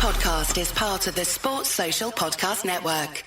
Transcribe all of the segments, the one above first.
podcast is part of the Sports Social Podcast Network.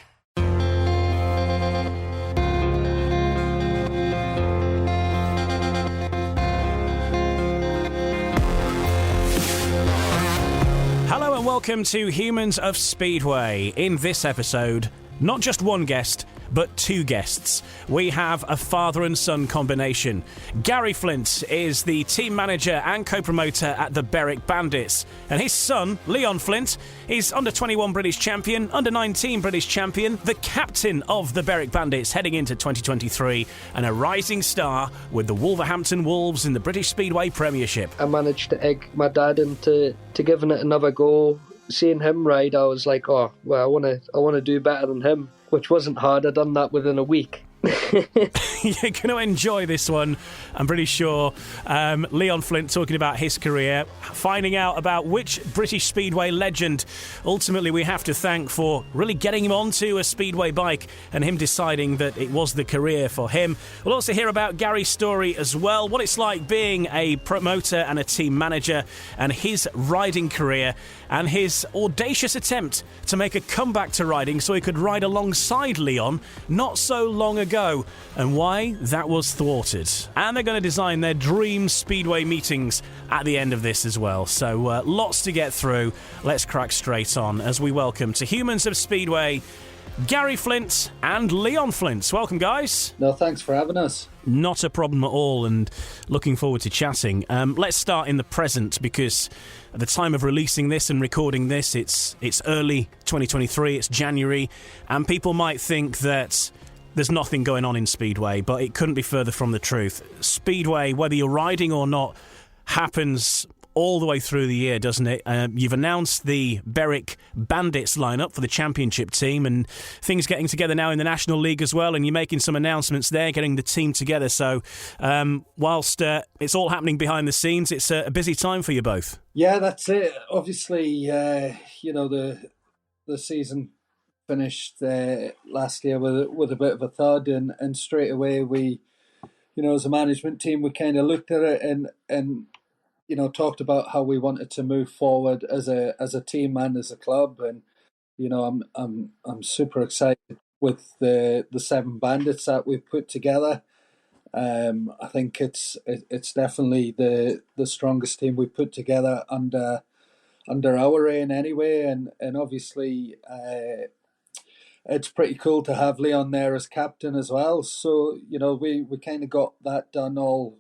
Hello and welcome to Humans of Speedway. In this episode, not just one guest, but two guests. We have a father and son combination. Gary Flint is the team manager and co-promoter at the Berwick Bandits. And his son, Leon Flint, is under 21 British Champion, under 19 British Champion, the captain of the Berwick Bandits heading into 2023, and a rising star with the Wolverhampton Wolves in the British Speedway Premiership. I managed to egg my dad into giving it another go. Seeing him ride, I was like, oh, well, I want to do better than him, which wasn't hard. I'd done that within a week. You're going to enjoy this one, I'm pretty sure. Leon Flint talking about his career, finding out about which British Speedway legend ultimately we have to thank for really getting him onto a Speedway bike and him deciding that it was the career for him. We'll also hear about Gary's story as well, what it's like being a promoter and a team manager, and his riding career and his audacious attempt to make a comeback to riding so he could ride alongside Leon not so long ago, and why that was thwarted. And they're going to design their dream Speedway meetings at the end of this as well. So lots to get through. Let's crack straight on as we welcome to Humans of Speedway, Gary Flint and Leon Flint. Welcome, guys. No, thanks for having us. Not a problem at all, and looking forward to chatting. Let's start in the present, because at the time of releasing this and recording this, it's early 2023, it's January, and people might think that there's nothing going on in Speedway, but it couldn't be further from the truth. Speedway, whether you're riding or not, happens all the way through the year, doesn't it? You've announced the Berwick Bandits lineup for the championship team, and things getting together now in the National League as well, and you're making some announcements there, getting the team together. So whilst it's all happening behind the scenes, it's a busy time for you both. Yeah, that's it. Obviously, the season finished last year with a bit of a thud, and straight away we, as a management team, we kind of looked at it and talked about how we wanted to move forward as a team and as a club. And I'm super excited with the 7 bandits that we've put together. I think it's definitely the strongest team we've put together under our reign anyway, and obviously it's pretty cool to have Leon there as captain as well. So we kind of got that done all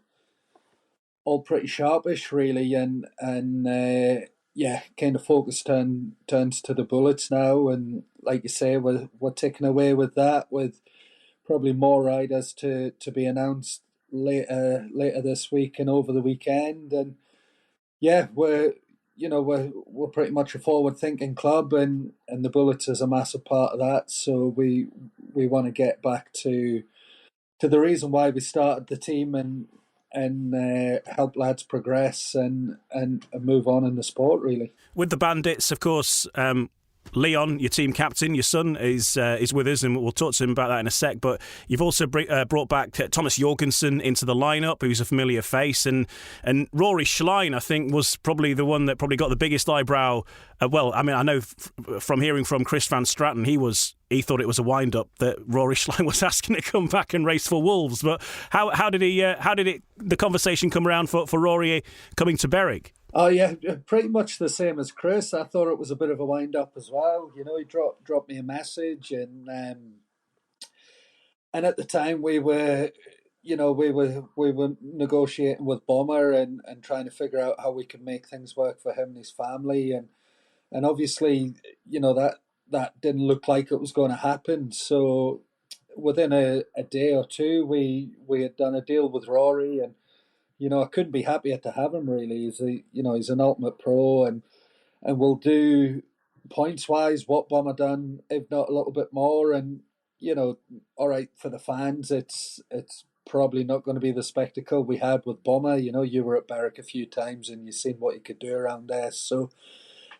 pretty sharpish, really, and kind of focus turns to the bullets now, and like you say, we're taking away with that, with probably more riders to be announced later this week and over the weekend, and we're pretty much a forward thinking club, and the bullets is a massive part of that. So we want to get back to the reason why we started the team, and help lads progress and move on in the sport, really. With the Bandits, of course, Leon, your team captain, your son, is with us, and we'll talk to him about that in a sec. But you've also brought back Thomas Jorgensen into the lineup, who's a familiar face, and Rory Schlein, I think, was probably the one that probably got the biggest eyebrow. I know from hearing from Chris Van Straten, he thought it was a wind-up that Rory Schlein was asking to come back and race for Wolves. But how did the conversation come around for Rory coming to Berwick? Oh yeah, pretty much the same as Chris. I thought it was a bit of a wind-up as well. He dropped me a message, and at the time we were negotiating with Bomber and trying to figure out how we could make things work for him and his family, and obviously that didn't look like it was going to happen. So within a day or two, we had done a deal with Rory, and I couldn't be happier to have him, really. He's an ultimate pro, and will do points wise what Bomber done, if not a little bit more. And all right, for the fans, it's probably not going to be the spectacle we had with Bomber. You were at Berwick a few times and you've seen what he could do around there. So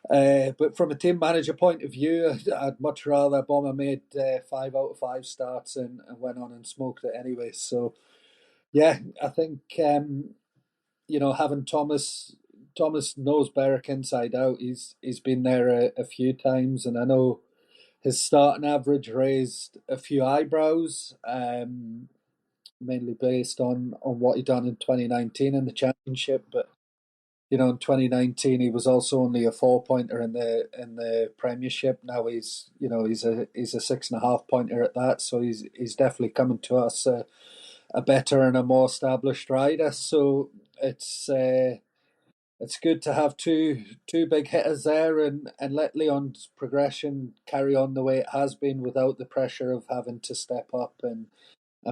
but from a team manager point of view, I'd much rather Bomber made 5 out of 5 starts and went on and smoked it anyway. So yeah, I think having Thomas Thomas knows Berwick inside out. He's been there a few times, and I know his starting average raised a few eyebrows, mainly based on what he done in 2019 in the championship. But in 2019 he was also only a 4-pointer in the Premiership. Now he's a 6.5-pointer at that. So he's definitely coming to us a better and a more established rider. So it's good to have two big hitters there and let Leon's progression carry on the way it has been without the pressure of having to step up and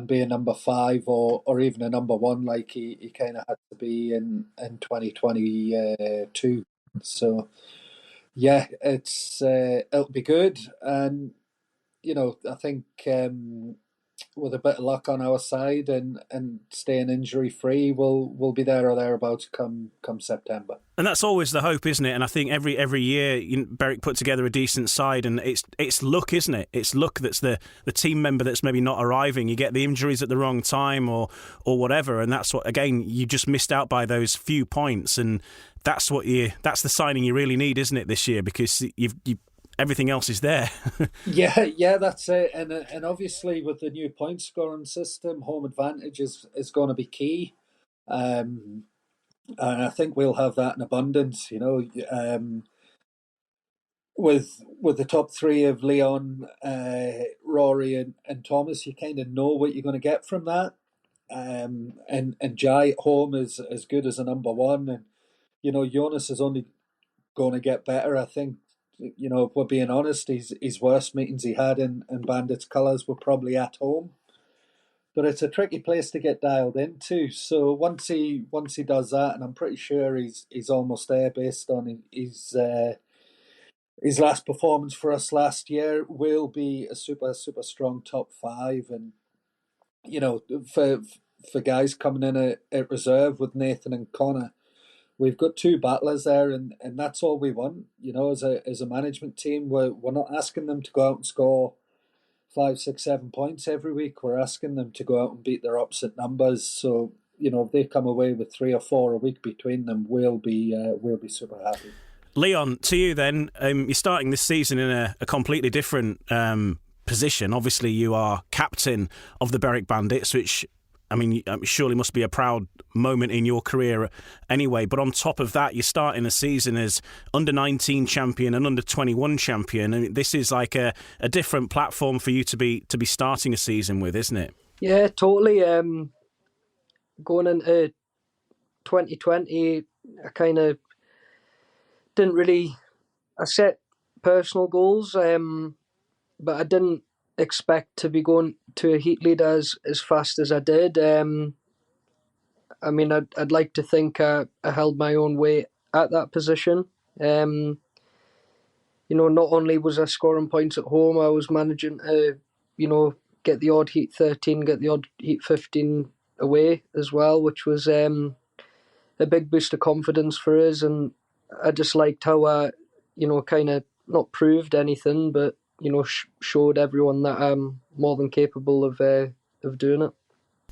be a number 5 or even a number 1 like he kind of had to be in 2022. So yeah, it'll be good, and I think with a bit of luck on our side and staying injury free, we'll be there or thereabouts come September. And that's always the hope, isn't it? And I think every year Berwick put together a decent side, and it's luck, isn't it? It's luck that's the team member that's maybe not arriving. You get the injuries at the wrong time or whatever, and that's what, again, you just missed out by those few points, and that's the signing you really need, isn't it, this year? Because you've everything else is there. yeah, that's it. And obviously with the new point scoring system, home advantage is going to be key. And I think we'll have that in abundance. With the top 3 of Leon, Rory, and Thomas, you kind of know what you're going to get from that. And Jai at home is as good as a number 1, and Jonas is only going to get better. I think, if we're being honest, his worst meetings he had in Bandits colours were probably at home. But it's a tricky place to get dialed into. So once he does that, and I'm pretty sure he's almost there based on his last performance for us last year, will be a super strong top 5. And for guys coming in at reserve with Nathan and Connor, we've got 2 battlers there, and that's all we want. As a management team, we're not asking them to go out and score 5, 6, 7 points every week. We're asking them to go out and beat their opposite numbers. So if they come away with 3 or 4 a week between them, we'll be super happy. Leon, to you then, you're starting this season in a completely different position. Obviously, you are captain of the Berwick Bandits, which, I mean, surely must be a proud moment in your career anyway. But on top of that, you're starting a season as under-19 champion and under-21 champion. And this is like a different platform for you to be starting a season with, isn't it? Yeah, totally. Going into 2020, I kind of didn't really... I set personal goals, but I didn't expect to be going to a heat lead as fast as I did. I mean, I'd like to think I held my own weight at that position. Not only was I scoring points at home, I was managing to, get the odd heat 13, get the odd heat 15 away as well, which was a big boost of confidence for us. And I just liked how I, kind of not proved anything, but showed everyone that I'm more than capable of doing it.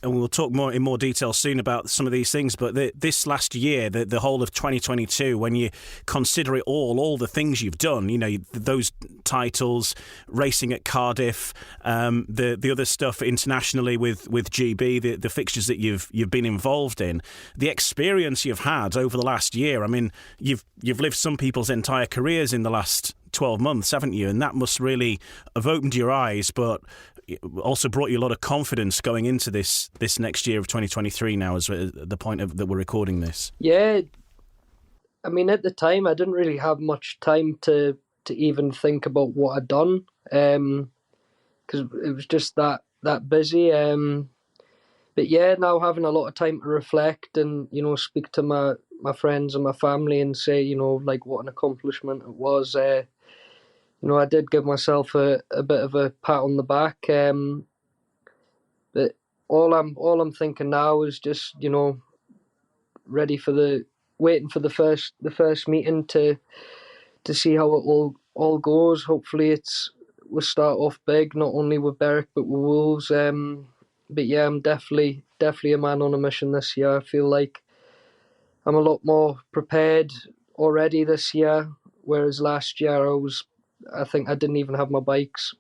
And we'll talk in more detail soon about some of these things, but this last year, the whole of 2022, when you consider it all the things you've done, those titles, racing at Cardiff, the other stuff internationally with GB, the fixtures that you've been involved in, the experience you've had over the last year. I mean, you've lived some people's entire careers in the last 12 months, haven't you? And that must really have opened your eyes, but also brought you a lot of confidence going into this next year of 2023 now, as the point that we're recording this. Yeah, I mean, at the time, I didn't really have much time to even think about what I'd done, because it was just that busy. But yeah, now having a lot of time to reflect and, speak to my friends and my family and say, like what an accomplishment it was. I did give myself a bit of a pat on the back. But all I'm thinking now is just, ready for waiting for the first meeting to see how it all goes. Hopefully we'll start off big, not only with Berwick but with Wolves. But yeah, I'm definitely a man on a mission this year. I feel like I'm a lot more prepared already this year, whereas last year I think I didn't even have my bikes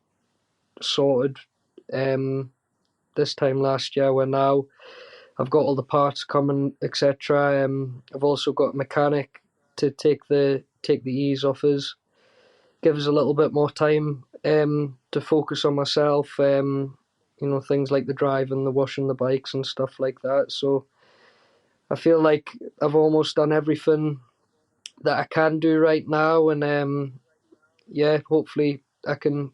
sorted this time last year, where now I've got all the parts coming, etc. I've also got a mechanic to take the ease off us, give us a little bit more time to focus on myself, things like the driving, the washing the bikes and stuff like that. So I feel like I've almost done everything that I can do right now, and hopefully I can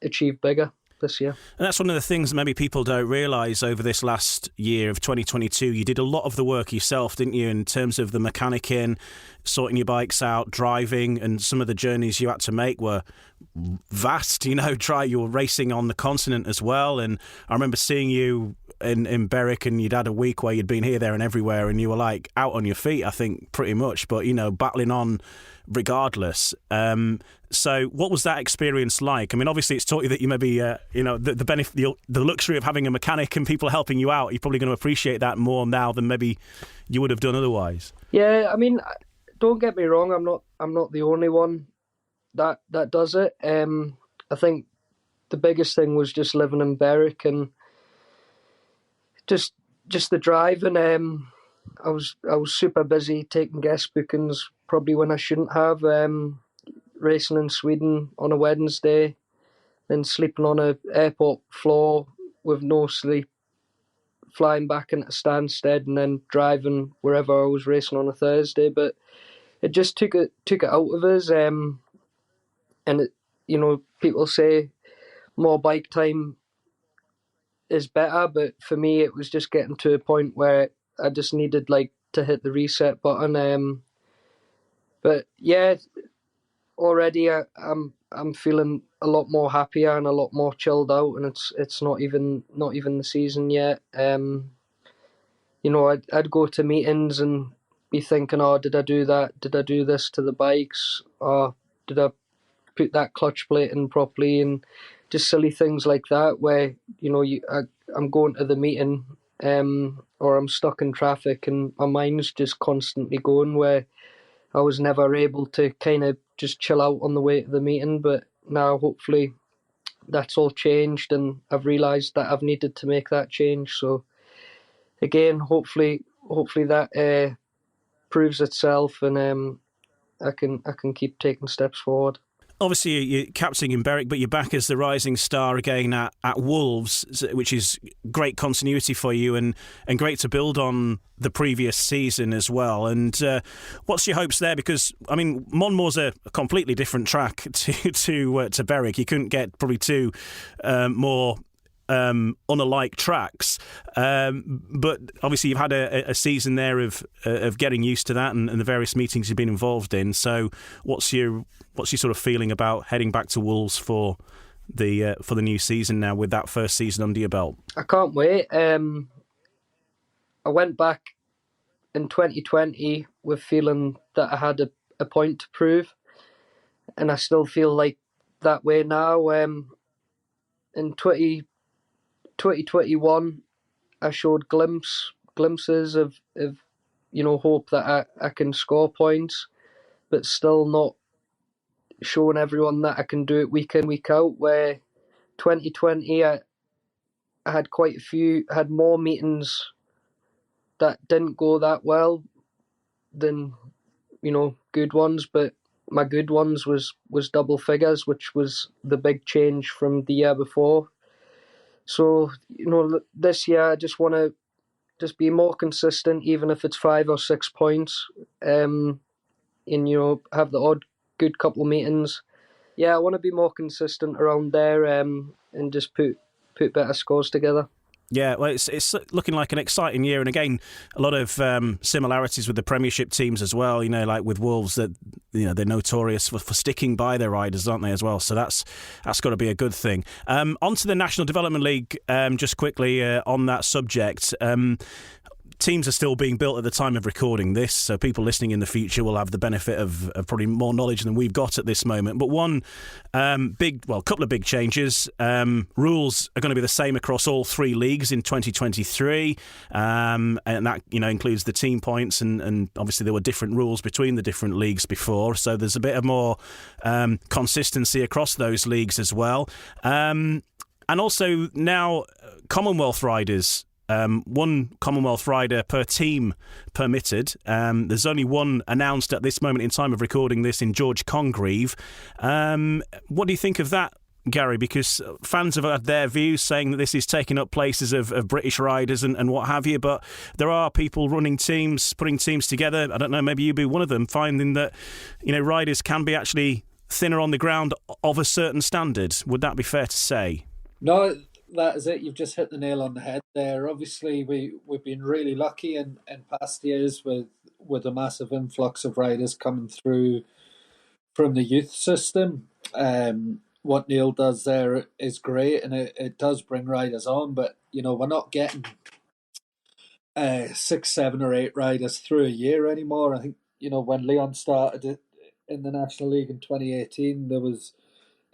achieve bigger this year. And that's one of the things maybe people don't realise over this last year of 2022. You did a lot of the work yourself, didn't you, in terms of the mechanicking, sorting your bikes out, driving, and some of the journeys you had to make were vast. You were racing on the continent as well, and I remember seeing you in Berwick, and you'd had a week where you'd been here, there and everywhere, and you were like out on your feet, I think, pretty much, but battling on regardless. So what was that experience like? I mean, obviously it's taught you that you maybe the benefit, the luxury of having a mechanic and people helping you out. You're probably going to appreciate that more now than maybe you would have done otherwise. Yeah, I mean, don't get me wrong, I'm not the only one that does it. I think the biggest thing was just living in Berwick and just the driving. I was super busy taking guest bookings, probably when I shouldn't have. Racing in Sweden on a Wednesday, then sleeping on a airport floor with no sleep, flying back into Stansted, and then driving wherever I was racing on a Thursday. But it just took it out of us. And it, people say more bike time is better, but for me it was just getting to a point where I just needed to hit the reset button. But yeah, already I'm feeling a lot more happier and a lot more chilled out, and it's not even the season yet. I'd go to meetings and be thinking, oh, did I do that? Did I do this to the bikes? Or did I put that clutch plate in properly? And just silly things like that, where I'm going to the meeting, or I'm stuck in traffic and my mind's just constantly going, where I was never able to kind of just chill out on the way to the meeting. But now hopefully that's all changed, and I've realised that I've needed to make that change. So again, hopefully that proves itself, and I can keep taking steps forward. Obviously, you're captaining in Berwick, but you're back as the rising star again at Wolves, which is great continuity for you and great to build on the previous season as well. And what's your hopes there? Because, I mean, Monmore's a completely different track to Berwick. You couldn't get probably two more unalike tracks, but obviously you've had a season there of getting used to that and the various meetings you've been involved in. So what's your sort of feeling about heading back to Wolves for the new season now, with that first season under your belt? I can't wait. I went back in 2020 with feeling that I had a point to prove, and I still feel like that way now. In 2021, I showed glimpses of hope that I can score points, but still not showing everyone that I can do it week in, week out. Where 2020, I had had more meetings that didn't go that well than good ones, but my good ones was double figures, which was the big change from the year before. So, this year I just want to just be more consistent, even if it's 5 or 6 points, and, have the odd good couple of meetings. Yeah, I want to be more consistent around there, and just put better scores together. Yeah, well, it's looking like an exciting year, and again, a lot of similarities with the Premiership teams as well. Like with Wolves, that they're notorious for sticking by their riders, aren't they, as well? So that's got to be a good thing. On to the National Development League, just quickly on that subject. teams are still being built at the time of recording this, so people listening in the future will have the benefit of probably more knowledge than we've got at this moment. But couple of big changes. Rules are going to be the same across all three leagues in 2023, and that includes the team points, and obviously there were different rules between the different leagues before, so there's a bit of more consistency across those leagues as well. And also now Commonwealth riders. One Commonwealth rider per team permitted. There's only one announced at this moment in time of recording this in George Congreve. What do you think of that, Gary? Because fans have had their views saying that this is taking up places of British riders and what have you, but there are people running teams, putting teams together. I don't know, maybe you'd be one of them, finding that riders can be actually thinner on the ground of a certain standard. Would that be fair to say? No, that is it. You've just hit the nail on the head there. Obviously, we've been really lucky in past years with a massive influx of riders coming through from the youth system. What Neil does there is great, and it does bring riders on. But we're not getting 6, 7, or 8 riders through a year anymore. I think when Leon started it in the National League in 2018, there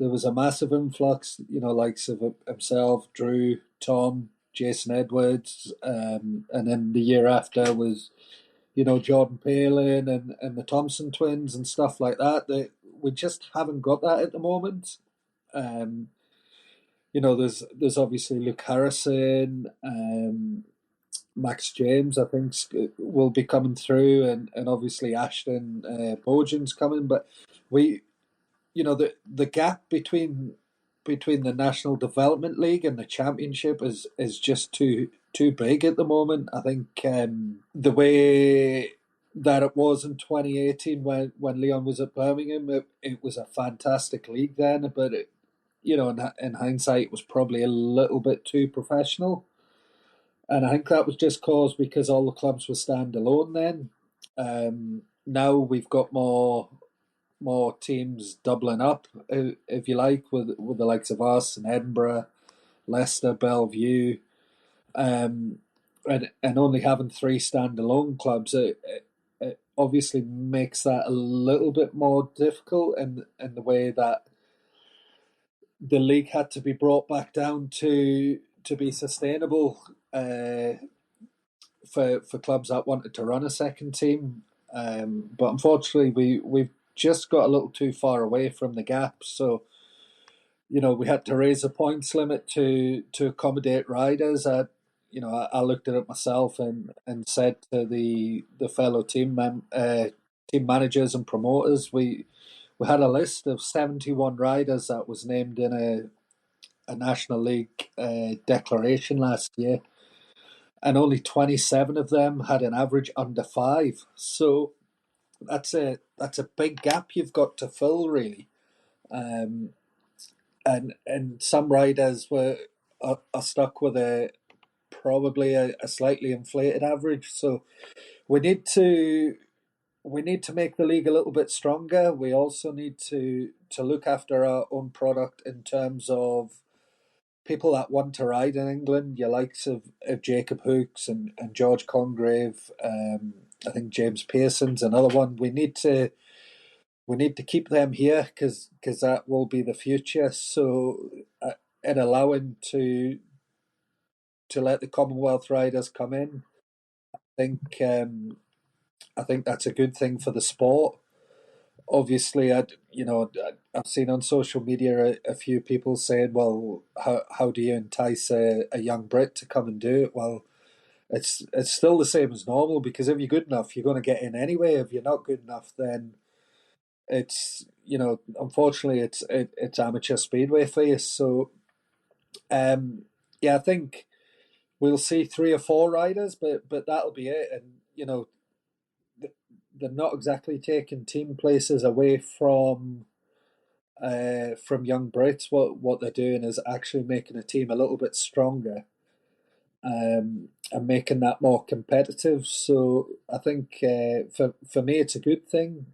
was a massive influx, likes of himself, Drew, Tom, Jason Edwards, and then the year after was, Jordan Palin and the Thompson twins and stuff like that. We just haven't got that at the moment. There's obviously Luke Harrison, Max James, I think, will be coming through, and obviously Ashton Bojan's coming, but the gap between the National Development League and the Championship is just too big at the moment. I think the way that it was in 2018 when Leon was at Birmingham, it was a fantastic league then, but in hindsight, it was probably a little bit too professional, and I think that was just caused because all the clubs were standalone then. Now we've got more teams doubling up, if you like, with the likes of us and Edinburgh, Leicester, Bellevue, and only having 3 standalone clubs. It obviously makes that a little bit more difficult in the way that the league had to be brought back down to be sustainable for clubs that wanted to run a second team. But unfortunately, we've just got a little too far away from the gap. So, we had to raise the points limit to accommodate riders. I looked at it myself and said to the fellow team managers and promoters, we had a list of 71 riders that was named in a National League declaration last year, and only 27 of them had an average under 5. So that's a big gap you've got to fill, really. And some riders are stuck with probably a slightly inflated average. So we need to make the league a little bit stronger. We also need to look after our own product in terms of people that want to ride in England, your likes of Jacob Hooks and George Congreve. I think James Pearson's another one. We need to keep them here because that will be the future. So, and allowing to let the Commonwealth riders come in, I think that's a good thing for the sport. Obviously, I've seen on social media a few people saying, "Well, how do you entice a young Brit to come and do it?" Well, it's still the same as normal, because if you're good enough, you're going to get in anyway. If you're not good enough, then it's unfortunately it's amateur speedway for you. So, I think we'll see 3 or 4 riders, but that'll be it. And they're not exactly taking team places away from young Brits. What they're doing is actually making a team a little bit stronger, and making that more competitive. So I think for me it's a good thing.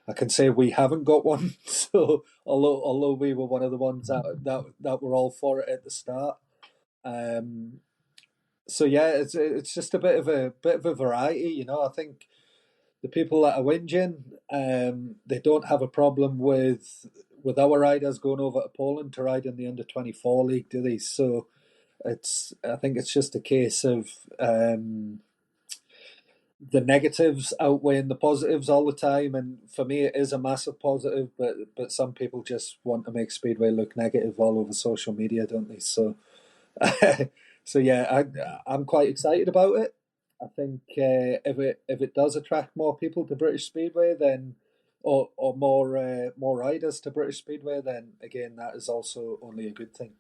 I can say we haven't got one. So although we were one of the ones that were all for it at the start, so yeah, it's just a bit of a variety, you know. I think the people that are whinging, they don't have a problem with our riders going over to Poland to ride in the under-24 league, do they? So I think it's just a case of the negatives outweighing the positives all the time, and for me, it is a massive positive. But some people just want to make Speedway look negative all over social media, don't they? So, so yeah, I'm quite excited about it. I think if it does attract more people to British Speedway, then or more riders to British Speedway, then again that is also only a good thing.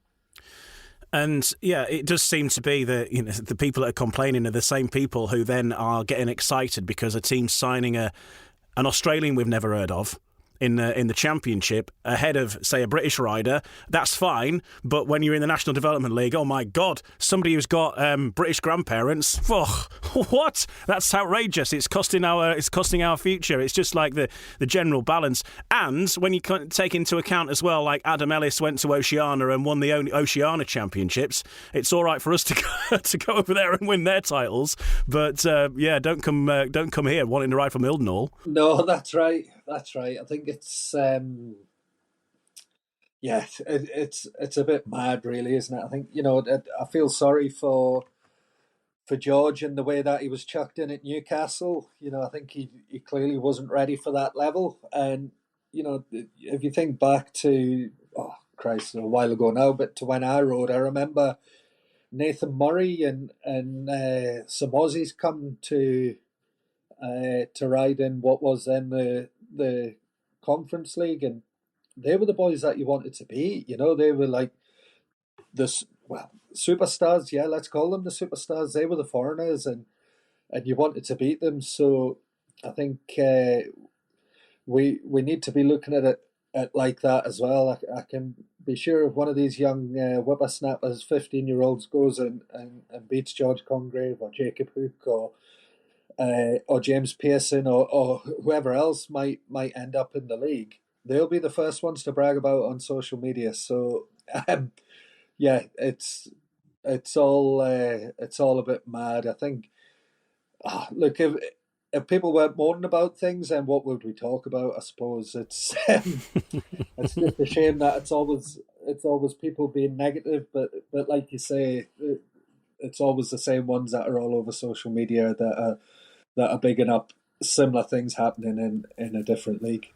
And yeah, it does seem to be that the people that are complaining are the same people who then are getting excited because a team's signing an Australian we've never heard of in the championship ahead of, say, a British rider. That's fine, but when you're in the National Development League, oh my God, somebody who's got British grandparents, what? That's outrageous. It's costing our future. It's just like the general balance. And when you take into account as well, like Adam Ellis went to Oceania and won the Oceania Championships, it's all right for us to go over there and win their titles. But don't come here wanting to ride for Mildenhall. No, that's right. That's right. I think it's it's a bit mad, really, isn't it? I think I feel sorry for George in the way that he was chucked in at Newcastle. I think he clearly wasn't ready for that level. And if you think back to a while ago now, but to when I rode, I remember Nathan Murray and some Aussies come to ride in what was then the Conference League, and they were the boys that you wanted to beat. They were like superstars. Yeah, let's call them the superstars. They were the foreigners, and you wanted to beat them. So I think we need to be looking at it like that as well. I can be sure if one of these young whippersnappers, 15-year-olds, goes and beats George Congreve or Jacob Hook or James Pearson or whoever else might end up in the league, they'll be the first ones to brag about it on social media. So it's all a bit mad. I think. Look, if people weren't moaning about things, then what would we talk about? I suppose it's it's just a shame that it's always people being negative, but like you say, it's always the same ones that are all over social media that are bigging up similar things happening in a different league.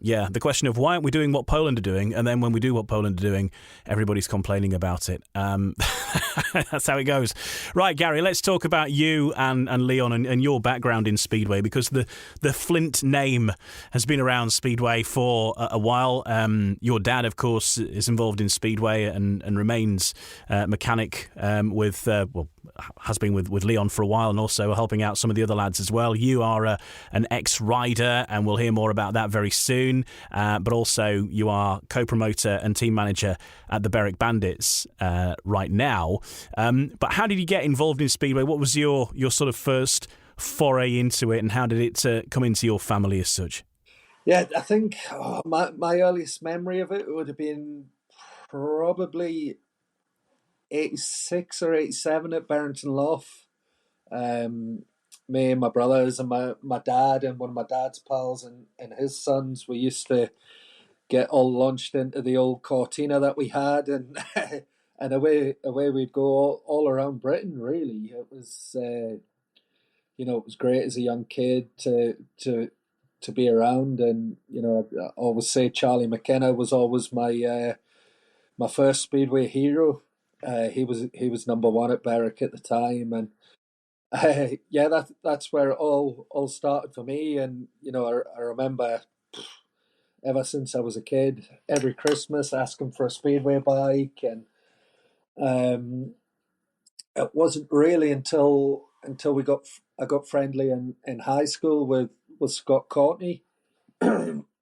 Yeah, the question of why aren't we doing what Poland are doing, and then when we do what Poland are doing, everybody's complaining about it. That's how it goes. Right, Gary, let's talk about you and Leon and your background in Speedway, because the Flint name has been around Speedway for a while. Your dad, of course, is involved in Speedway and remains mechanic has been with Leon for a while, and also helping out some of the other lads as well. You are an ex-rider, and we'll hear more about that very soon. But also you are co-promoter and team manager at the Berwick Bandits right now. But how did you get involved in Speedway? What was your sort of first foray into it, and how did it come into your family as such? Yeah, I think my earliest memory of it would have been probably 86 or 87 at Barrington Lough. Me and my brothers and my dad and one of my dad's pals and his sons, we used to get all launched into the old Cortina that we had, and and away we'd go all around Britain. Really, it was it was great as a young kid to be around, and I always say Charlie McKenna was always my first Speedway hero. He was number one at Berwick at the time, and that's where it all started for me. And I remember ever since I was a kid, every Christmas asking for a Speedway bike, and it wasn't really until I got friendly in high school with Scott Courtney.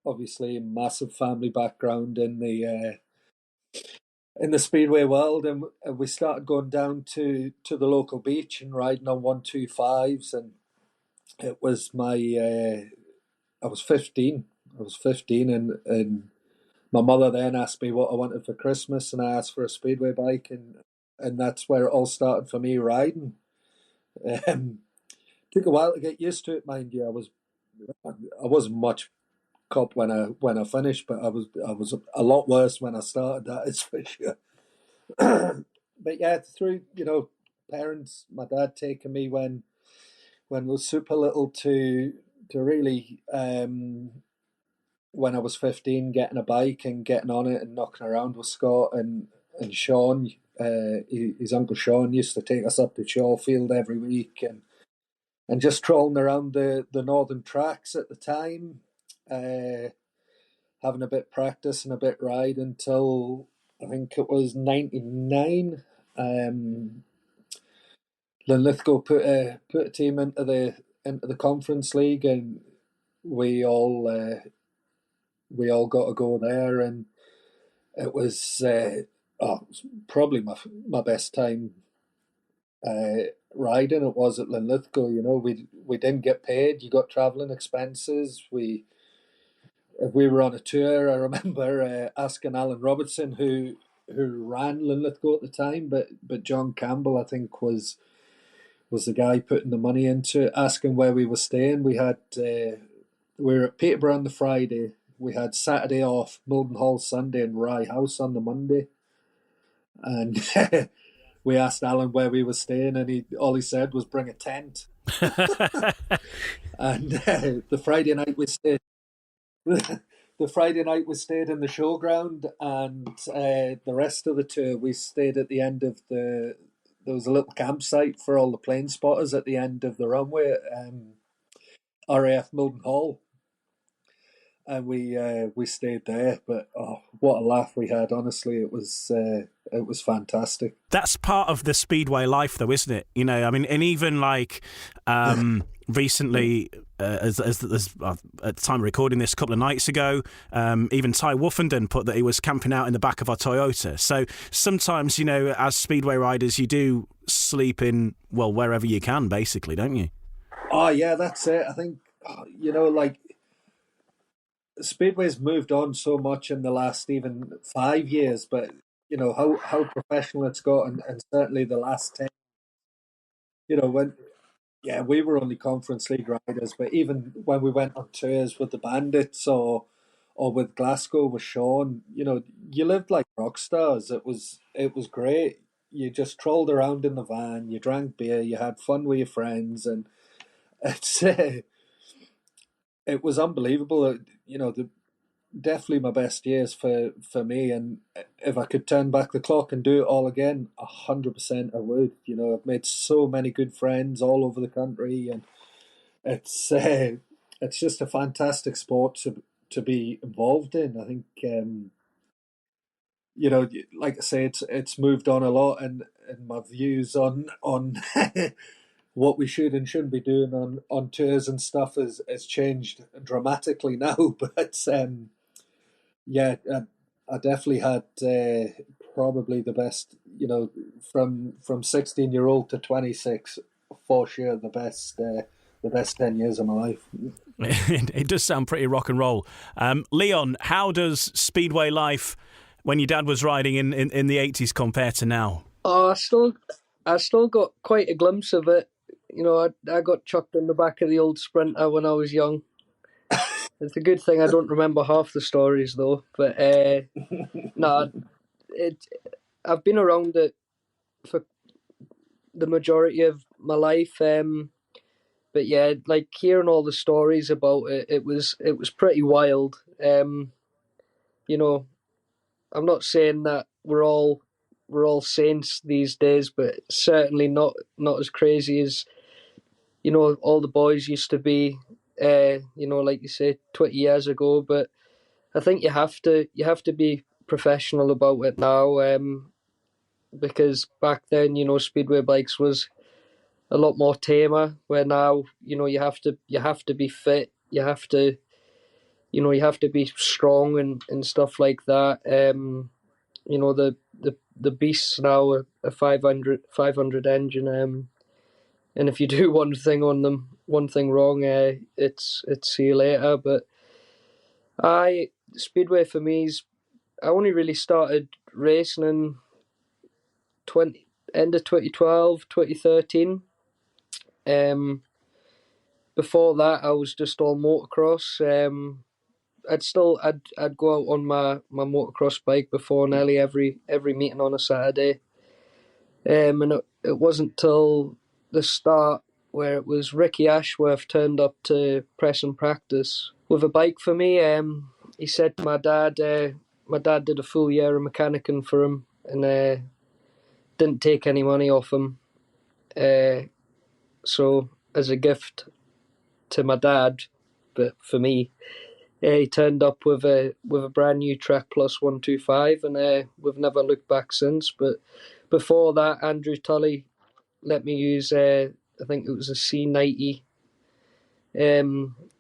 Obviously, massive family background in the Speedway world, and we started going down to the local beach and riding on 125s, and it was I was 15. And my mother then asked me what I wanted for Christmas, and I asked for a Speedway bike, and that's where it all started for me riding. Took a while to get used to it, mind you. I wasn't much cop when I finished, but I was a lot worse when I started. That is for sure. But yeah, through parents, my dad taking me when I was super little to really when I was 15, getting a bike and getting on it and knocking around with Scott and Sean. His uncle Sean used to take us up to Shawfield every week and just trolling around the northern tracks at the time, having a bit of practice and a bit ride until I think it was 99. Linlithgow put a team into the Conference League, and we all got to go there, and it was probably my best time riding. It was at Linlithgow. We didn't get paid. You got travelling expenses. If we were on a tour, I remember asking Alan Robertson, who ran Linlithgow at the time, but John Campbell, I think, was the guy putting the money into it, asking where we were staying. We were at Peterborough on the Friday. We had Saturday off, Mildenhall Sunday, and Rye House on the Monday. And we asked Alan where we were staying, and all he said was bring a tent. And the Friday night we stayed. The Friday night we stayed in the showground, and the rest of the tour we stayed at the end of there was a little campsite for all the plane spotters at the end of the runway at RAF Mildenhall, and we stayed there. But what a laugh we had! Honestly, it was fantastic. That's part of the Speedway life, though, isn't it? I mean, and even like recently, as at the time of recording this, a couple of nights ago, even Ty Woffinden put that he was camping out in the back of our Toyota. So sometimes, as Speedway riders, you do sleep in, well, wherever you can, basically, don't you? Oh yeah, that's it. I think like Speedway's moved on so much in the last even 5 years, but how professional it's got, and certainly the last 10. When we were only Conference League riders, but even when we went on tours with the Bandits or with Glasgow with Sean, you lived like rock stars. It was great. You just trolled around in the van, you drank beer, you had fun with your friends, and it's it was unbelievable. Definitely my best years for me, and if I could turn back the clock and do it all again, 100% I would. I've made so many good friends all over the country, and it's just a fantastic sport to be involved in. I think like I say, it's moved on a lot, and my views on what we should and shouldn't be doing on tours and stuff has changed dramatically now. But I definitely had probably the best, from 16-year-old to 26, for sure the best 10 years of my life. It does sound pretty rock and roll. Leon, how does Speedway life when your dad was riding in the 80s compare to now? Oh, I still got quite a glimpse of it. I got chucked in the back of the old Sprinter when I was young. It's a good thing I don't remember half the stories though. But I've been around it for the majority of my life. But yeah, like hearing all the stories about it, it was pretty wild. I'm not saying that we're all saints these days, but certainly not as crazy as all the boys used to be. Like you say, 20 years ago. But I think you have to be professional about it now, because back then, Speedway bikes was a lot more tamer. Where now, you have to be fit. You have to be strong and stuff like that. The beasts now are a 500 engine. And if you do one thing wrong, it's see you later. But Speedway for me I only really started racing in end of 2012, 2013. Before that, I was just all motocross. I'd go out on my motocross bike before nearly every meeting on a Saturday. And it wasn't till the start where it was Ricky Ashworth turned up to press and practice with a bike for me. He said my dad did a full year of mechanicking for him and didn't take any money off him. So as a gift to my dad, but for me, he turned up with a brand new Trek Plus 125, and we've never looked back since. But before that, Andrew Tully let me use I think it was a C90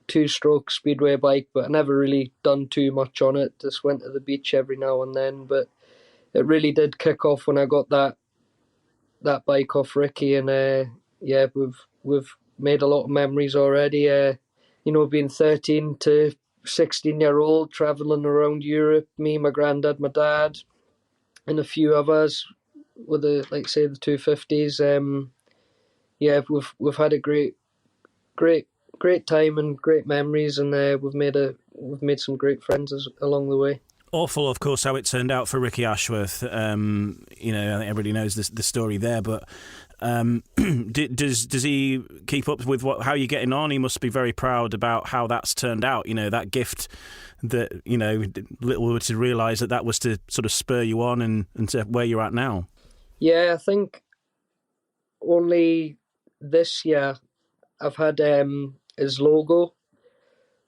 two-stroke Speedway bike, but I never really done too much on it. Just went to the beach every now and then. But it really did kick off when I got that bike off Ricky, and we've made a lot of memories already. Being 13 to 16-year-old, travelling around Europe, me, my granddad, my dad, and a few others with the 250s. We've had a great time and great memories, and we've made some great friends along the way. Awful, of course, how it turned out for Ricky Ashworth. I think everybody knows the story there, but does he keep up with how you're getting on? He must be very proud about how that's turned out. That gift that little were to realise that was to sort of spur you on and to where you're at now. Yeah, I think only this year I've had his logo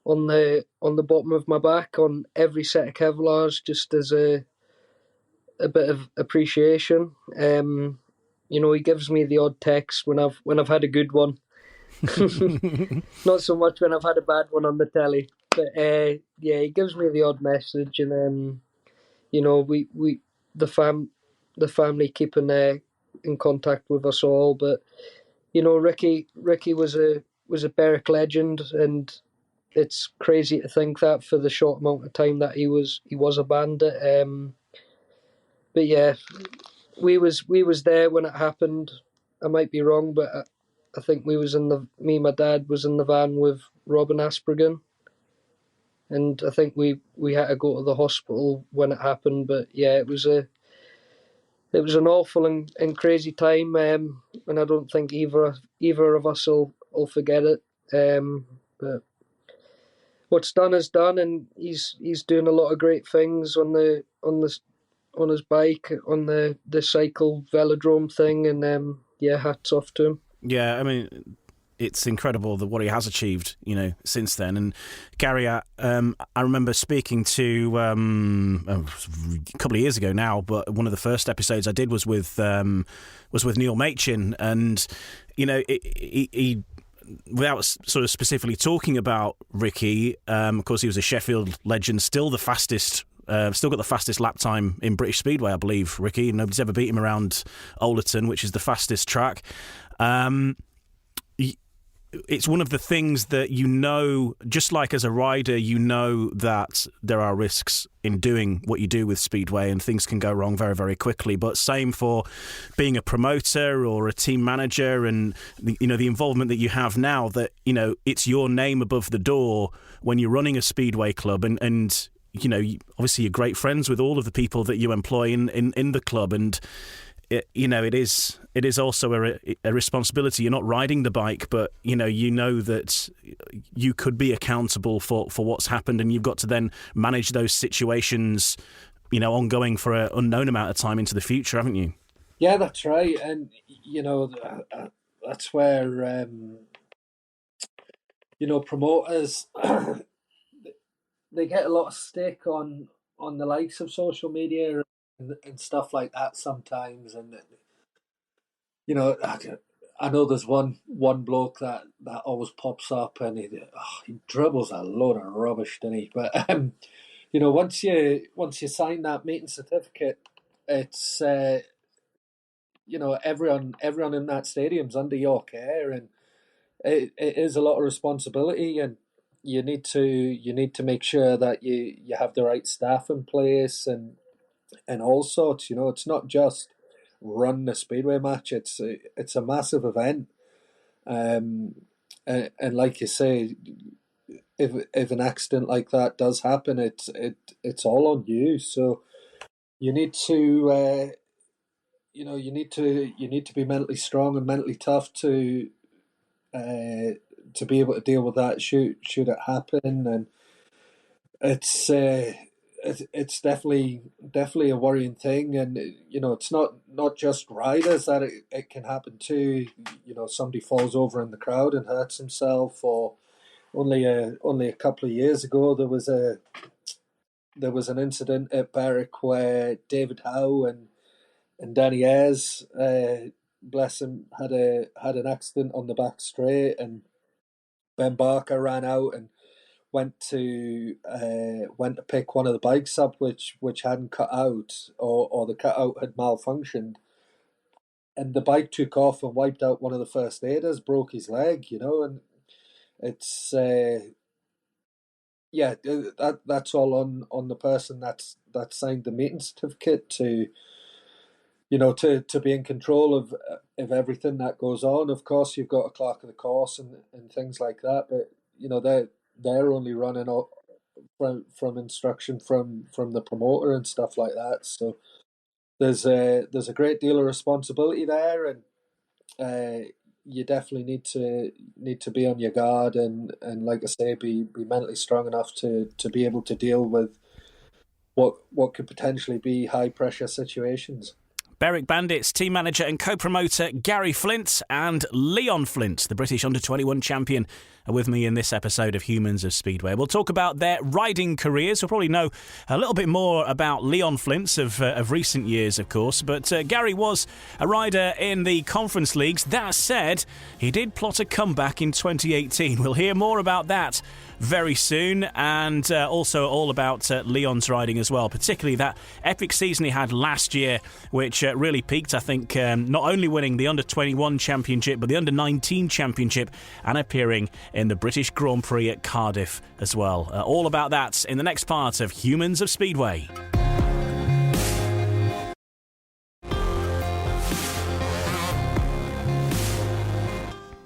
on the bottom of my back on every set of Kevlars, just as a bit of appreciation. He gives me the odd text when I've had a good one. Not so much when I've had a bad one on the telly, but he gives me the odd message, and we the family keeping in contact with us all. But Ricky was a Berwick legend, and it's crazy to think that for the short amount of time that he was a bandit. But yeah, we was there when it happened. I might be wrong, but I think me and my dad was in the van with Robin Aspergen, and I think we had to go to the hospital when it happened. But yeah, it was an awful and crazy time, and I don't think either of us will forget it. But what's done is done, and he's doing a lot of great things on his bike, on the cycle velodrome thing, and hats off to him. Yeah, I mean, it's incredible what he has achieved, since then. And Gary, I remember speaking to a couple of years ago now, but one of the first episodes I did was with Neil Machin, and he without sort of specifically talking about Ricky, of course he was a Sheffield legend, still the fastest. Still got the fastest lap time in British Speedway, I believe, Ricky. Nobody's ever beat him around Ollerton, which is the fastest track. It's one of the things that just like as a rider, that there are risks in doing what you do with Speedway, and things can go wrong very, very quickly. But same for being a promoter or a team manager, and the involvement that you have now, that it's your name above the door when you're running a Speedway club, and obviously you're great friends with all of the people that you employ in the club, and it is also a responsibility. You're not riding the bike, but that you could be accountable for what's happened, and you've got to then manage those situations, ongoing for an unknown amount of time into the future, haven't you? Yeah, that's right, and that's where promoters they get a lot of stick on the likes of social media and stuff like that sometimes, and I know there's one bloke that always pops up, and he dribbles a load of rubbish, doesn't he? But once you sign that meeting certificate, it's everyone in that stadium's under your care, and it is a lot of responsibility, and you need to make sure that you have the right staff in place and all sorts. It's not just run the Speedway match. It's a massive event, and like you say, if an accident like that does happen, it's all on you. So you need to you need to be mentally strong and mentally tough to be able to deal with that should it happen. And it's it's definitely a worrying thing. And it's not just riders that it can happen to. Somebody falls over in the crowd and hurts himself. Or only a couple of years ago there was an incident at Berwick where David Howe and Danny Ayres, bless him, had an accident on the back straight, and Ben Barker ran out and went to pick one of the bikes up which hadn't cut out, or the cutout had malfunctioned, and the bike took off and wiped out one of the first aiders, broke his leg, and it's that's all on the person that signed the meeting certificate to be in control of everything that goes on. Of course, you've got a clerk of the course and things like that, but they're only running from instruction from the promoter and stuff like that. So there's a great deal of responsibility there, and you definitely need to be on your guard and like I say, be mentally strong enough to be able to deal with what could potentially be high pressure situations. Berwick Bandits team manager and co-promoter Gary Flint and Leon Flint, the British Under-21 champion, are with me in this episode of Humans of Speedway. We'll talk about their riding careers. We'll probably know a little bit more about Leon Flint's of recent years, of course. But Gary was a rider in the Conference Leagues. That said, he did plot a comeback in 2018. We'll hear more about that very soon, and also all about Leon's riding as well, particularly that epic season he had last year, which really peaked, I think, not only winning the Under-21 Championship, but the Under-19 Championship, and appearing in the British Grand Prix at Cardiff as well. All about that in the next part of Humans of Speedway.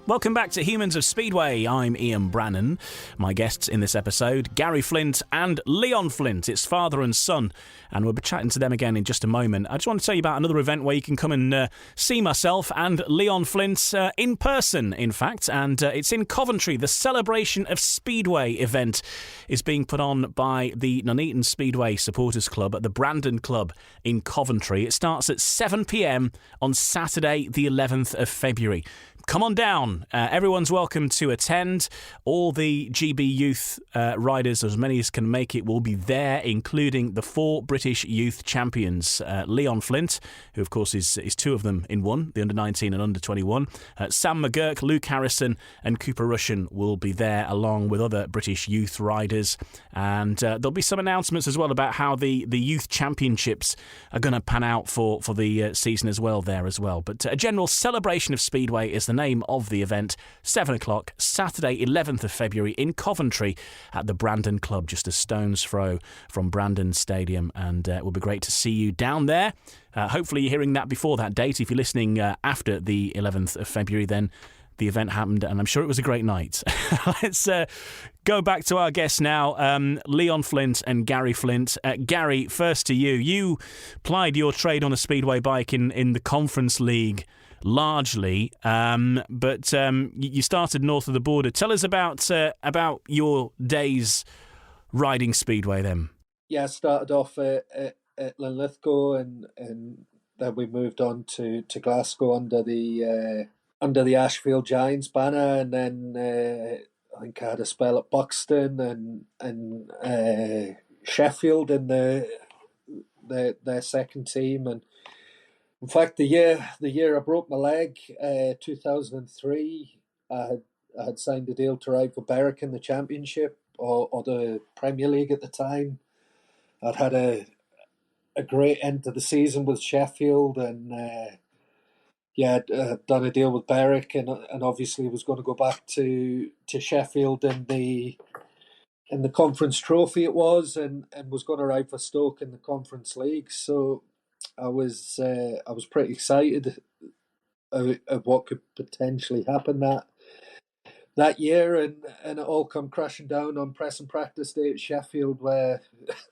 Welcome back to Humans of Speedway. I'm Ian Brannan. My guests in this episode, Gary Flint and Leon Flint. It's father and son, and we'll be chatting to them again in just a moment. I just want to tell you about another event where you can come and see myself and Leon Flint in person, in fact, and it's in Coventry. The Celebration of Speedway event is being put on by the Nuneaton Speedway Supporters Club at the Brandon Club in Coventry. It starts at 7 p.m. on Saturday, the 11th of February. Come on down. Everyone's welcome to attend. All the GB youth riders, as many as can make it, will be there, including the 4 British youth champions. Leon Flint, who of course is 2 of them in one, the under-19 and under-21. Sam McGurk, Luke Harrison and Cooper Russian will be there, along with other British youth riders. And there'll be some announcements as well about how the youth championships are going to pan out for the season as well there as well. But a general celebration of Speedway is the name of the event. 7 o'clock, Saturday 11th of February in Coventry at the Brandon Club, just a stone's throw from Brandon Stadium, and it will be great to see you down there. Hopefully you're hearing that before that date. If you're listening after the 11th of February, then the event happened, and I'm sure it was a great night. Let's go back to our guests now, Leon Flint and Gary Flint. Gary, first to you. You plied your trade on a speedway bike in the Conference League largely, but you started north of the border. Tell us about your days riding speedway then. Yeah, I started off at Linlithgow, and then we moved on to Glasgow under the Ashfield Giants banner, and then I think I had a spell at Buxton and Sheffield in their second team. And in fact, the year I broke my leg, 2003, I had signed a deal to ride for Berwick in the Championship or the Premier League at the time. I'd had a great end to the season with Sheffield, and I'd done a deal with Berwick, and obviously was going to go back to Sheffield in the Conference Trophy it was, and was going to ride for Stoke in the Conference League. So I was pretty excited of what could potentially happen that year, and it all come crashing down on press and practice day at Sheffield, where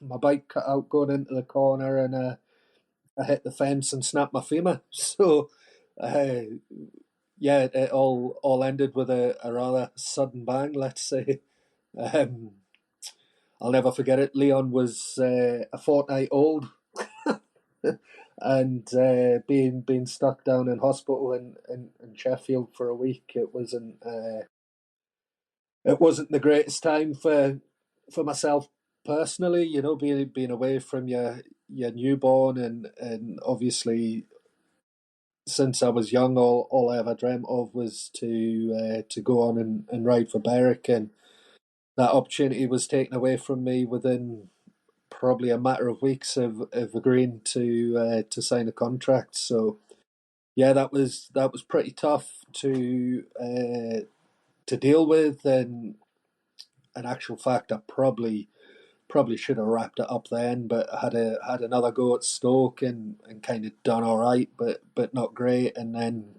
my bike cut out going into the corner, and I hit the fence and snapped my femur. So, yeah, it all ended with a rather sudden bang, let's say. I'll never forget it. Leon was a fortnight old, and being stuck down in hospital in Sheffield for a week. It wasn't the greatest time for myself personally. You know, being away from your newborn, and obviously, since I was young, all I ever dreamt of was to go on and ride for Berwick, and that opportunity was taken away from me within probably a matter of weeks of agreeing to sign a contract. So yeah, that was pretty tough to deal with, and in actual fact, I probably should have wrapped it up then, but I had another go at Stoke and kind of done all right, but not great. And then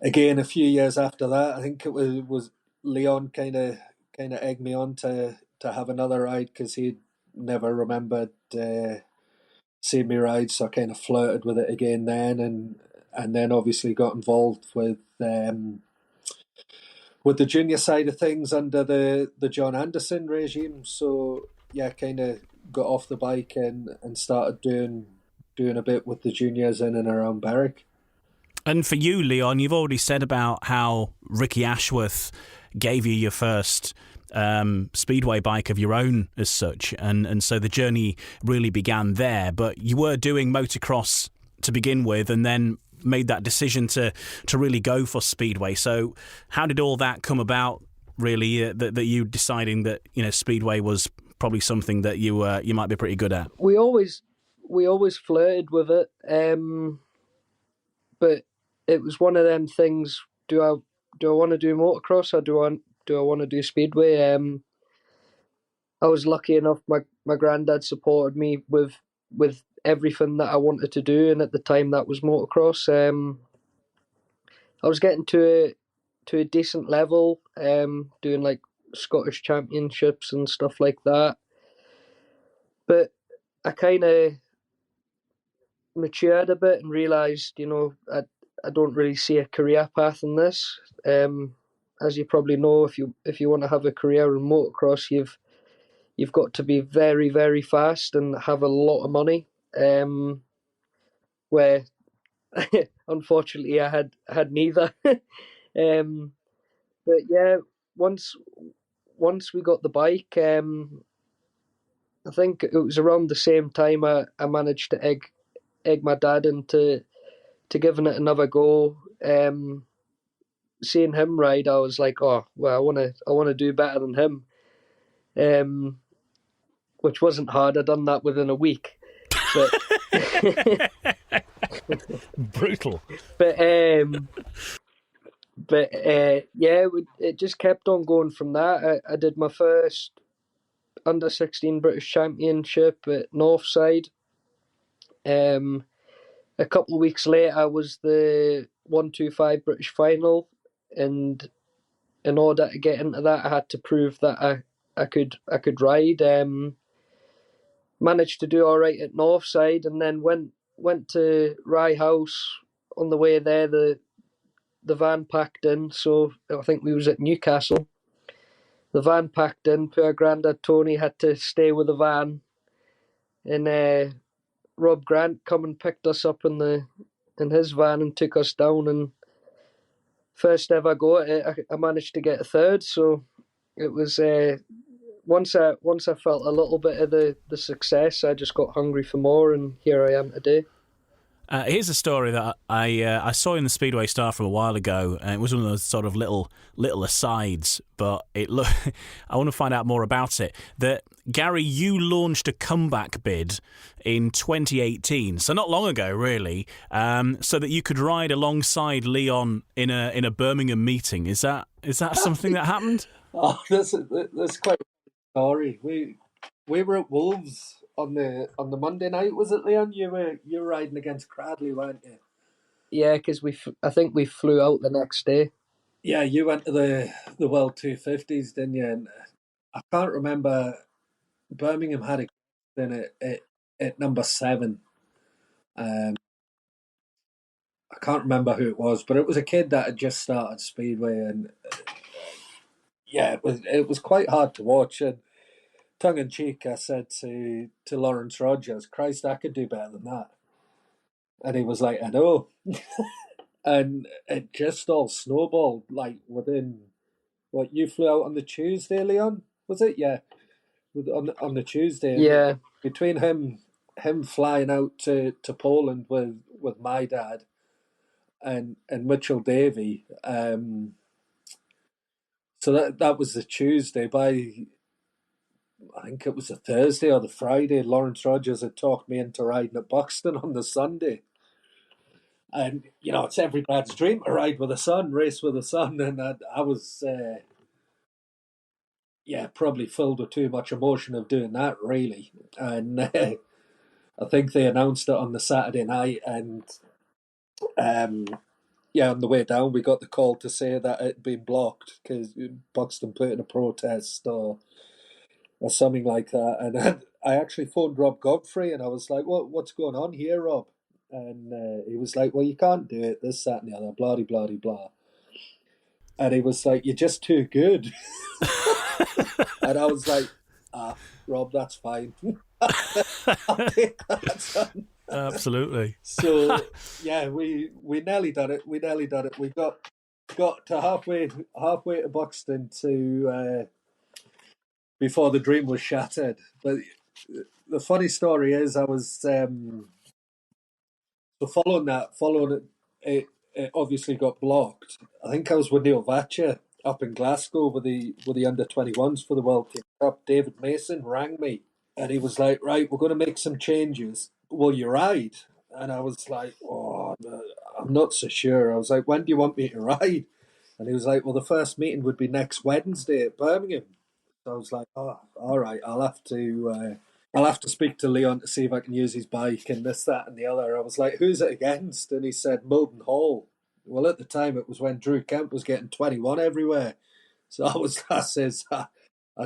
again, a few years after that, I think it was Leon kind of egged me on to have another ride, because he'd never remembered seeing me ride, so I kind of flirted with it again then, and then obviously got involved with the junior side of things under the John Anderson regime. So yeah, kind of got off the bike and started doing a bit with the juniors in and around Berwick. And for you, Leon, you've already said about how Ricky Ashworth gave you your first speedway bike of your own as such, and so the journey really began there. But you were doing motocross to begin with, and then made that decision to really go for speedway. So how did all that come about, really, that you deciding that, you know, speedway was probably something that you might be pretty good at? We always flirted with it, but it was one of them things. Do I want to do motocross, or do I want to do speedway? I was lucky enough. My granddad supported me with everything that I wanted to do, and at the time that was motocross. I was getting to a decent level, doing like Scottish championships and stuff like that. But I kind of matured a bit and realised, you know, I don't really see a career path in this. As you probably know, if you want to have a career in motocross, you've got to be very, very fast and have a lot of money. Where unfortunately I had neither. But yeah, once we got the bike, I think it was around the same time I managed to egg my dad into giving it another go. Seeing him ride, I was like, oh well, I wanna do better than him. Which wasn't hard. I done that within a week. But brutal. But yeah, it just kept on going from that. I did my first under-16 British Championship at Northside. A couple of weeks later, I was the 125 British final, and in order to get into that, I had to prove that I could ride. Managed to do all right at Northside, and then went to Rye House. On the way there, the van packed in, so I think we was at Newcastle. The van packed in. Poor Grandad Tony had to stay with the van, and Rob Grant come and picked us up in his van and took us down. And first ever go at it, I managed to get a third. So it was once I felt a little bit of the success, I just got hungry for more, and here I am today. Here's a story that I saw in the Speedway Star from a while ago, and it was one of those sort of little asides, but I want to find out more about it. That, Gary, you launched a comeback bid in 2018, so not long ago, really, so that you could ride alongside Leon in a Birmingham meeting. Is that something that happened? Oh, that's quite a story. We were at Wolves on the Monday night, was it, Leon? You were riding against Cradley, weren't you? Yeah, because I think we flew out the next day. Yeah, you went to the World 250s, didn't you? And I can't remember. Birmingham had a in it at number 7. I can't remember who it was, but it was a kid that had just started Speedway, and yeah, it was quite hard to watch. And tongue in cheek, I said to Lawrence Rogers, "Christ, I could do better than that." And he was like, "I know." And it just all snowballed. Like within what, you flew out on the Tuesday, Leon? Was it? Yeah, on the Tuesday. Yeah. Between him flying out to Poland with my dad and Mitchell Davey. So that was the Tuesday. By I think it was the Thursday or the Friday, Lawrence Rogers had talked me into riding at Buxton on the Sunday. And, it's every dad's dream to ride with the son, race with the son. And I was, probably filled with too much emotion of doing that, really. And I think they announced it on the Saturday night. And, on the way down, we got the call to say that it had been blocked because Buxton put in a protest or something like that. And I actually phoned Rob Godfrey and I was like, what's going on here, Rob? And he was like, well, you can't do it, this, that, and the other, blah, blah, blah, blah. And he was like, you're just too good. And I was like, Rob, that's fine. I'll take that, son. Absolutely. So, yeah, we nearly done it. We got to halfway to Buxton to before the dream was shattered. But the funny story is I was... So following it obviously got blocked. I think I was with Neil Vatcher up in Glasgow with the under-21s for the World Cup. David Mason rang me and he was like, right, we're going to make some changes. Will you ride? And I was like, oh, I'm not so sure. I was like, when do you want me to ride? And he was like, well, the first meeting would be next Wednesday at Birmingham. So I was like, oh, all right, I'll have to speak to Leon to see if I can use his bike and this, that, and the other. I was like, who's it against? And he said, Milton Hall. Well, at the time, it was when Drew Kemp was getting 21 everywhere. So I says, I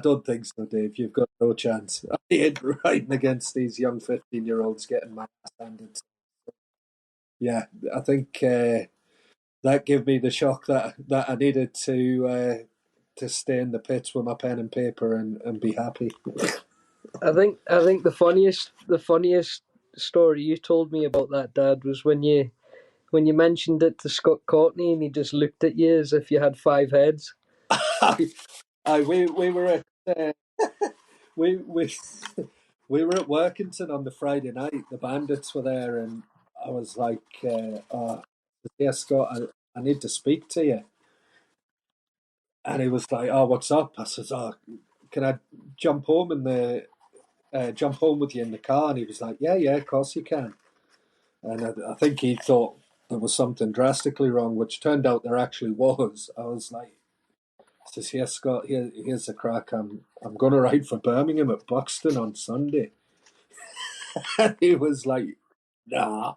don't think so, Dave. You've got no chance. I ain't riding against these young 15-year-olds getting my ass handed. Yeah, I think that gave me the shock that I needed to stay in the pits with my pen and paper and be happy. I think the funniest story you told me about that, Dad, was when you mentioned it to Scott Courtney and he just looked at you as if you had 5 heads. We were at we were at Workington on the Friday night. The Bandits were there, and I was like, "Yeah, Scott, I need to speak to you." And he was like, "Oh, what's up?" I said, "Oh, can I jump home with you in the car?" And he was like, "Yeah, of course you can." And I think he thought there was something drastically wrong, which turned out there actually was. I was like, he says, "Yes, Scott, here's the crack. I'm going to ride for Birmingham at Buxton on Sunday." And he was like, "Nah."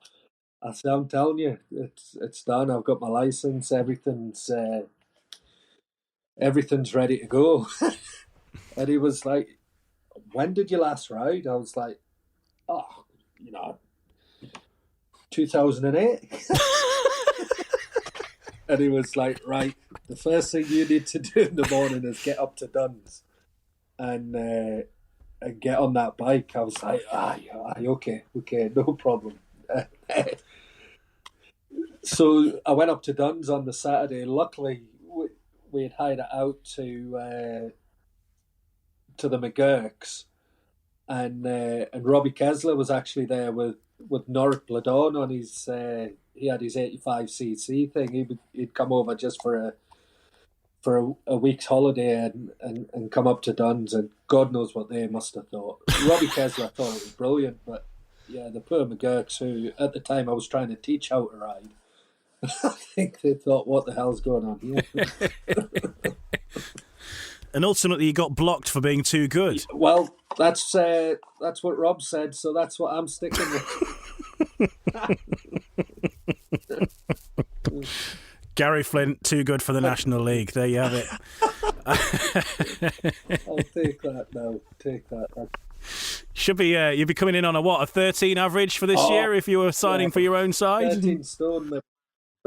I said, "I'm telling you, it's done. I've got my license. Everything's ready to go." And he was like, "When did you last ride?" I was like, 2008. And he was like, "Right, the first thing you need to do in the morning is get up to Duns and get on that bike." I was like, okay, no problem." So I went up to Duns on the Saturday. Luckily, we had hired it out to the McGurks, and Robbie Kessler was actually there with Norik Bladon on his. He had his 85cc thing. He'd come over just for a week's holiday and come up to Duns, and God knows what they must have thought. Robbie Kessler thought it was brilliant, but yeah, the poor McGurks, who at the time I was trying to teach how to ride, I think they thought, what the hell's going on here? And ultimately you got blocked for being too good. Well, That's what Rob said, so that's what I'm sticking with. Gary Flint, too good for the National League. There you have it. I'll take that now. Take that. Should be you'd be coming in on a 13 average for this year if you were signing for your own side. 13 stone.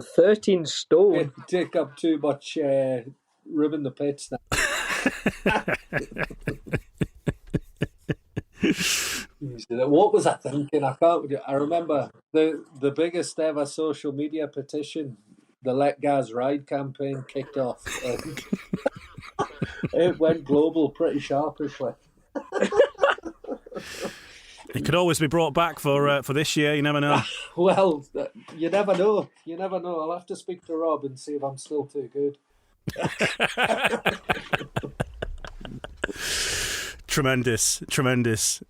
13 stone. Take up too much room in the pits now. What was I thinking? I remember the biggest ever social media petition, the Let Gas Ride campaign, kicked off. And it went global pretty sharpishly. It could always be brought back for this year. You never know. Well, you never know. You never know. I'll have to speak to Rob and see if I'm still too good. Tremendous.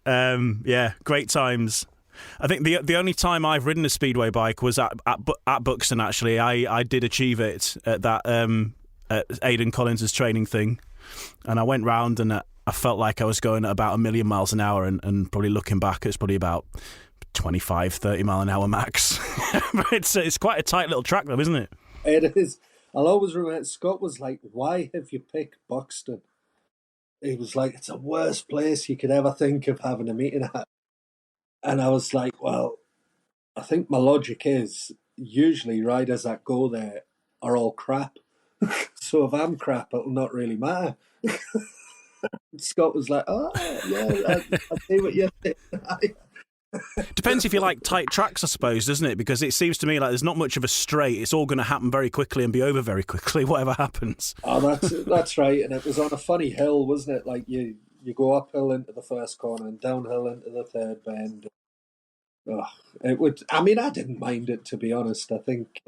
Yeah, great times. I think the only time I've ridden a speedway bike was at Buxton. Actually, I did achieve it at that at Aidan Collins' training thing, and I went round and I felt like I was going at about 1,000,000 miles an hour, and probably looking back, it's probably about 25, 30 mile an hour max. It's quite a tight little track, though, isn't it? It is. I'll always remember Scott was like, "Why have you picked Buxton?" He was like, "It's the worst place you could ever think of having a meeting at." And I was like, "Well, I think my logic is usually riders that go there are all crap. So if I'm crap, it'll not really matter." Scott was like, "Oh, yeah, I see what you're saying." Depends if you like tight tracks, I suppose, doesn't it? Because it seems to me like there's not much of a straight. It's all going to happen very quickly and be over very quickly, whatever happens. Oh, that's right. And it was on a funny hill, wasn't it? Like you go uphill into the first corner and downhill into the third bend. Oh, it would. I mean, I didn't mind it, to be honest. I think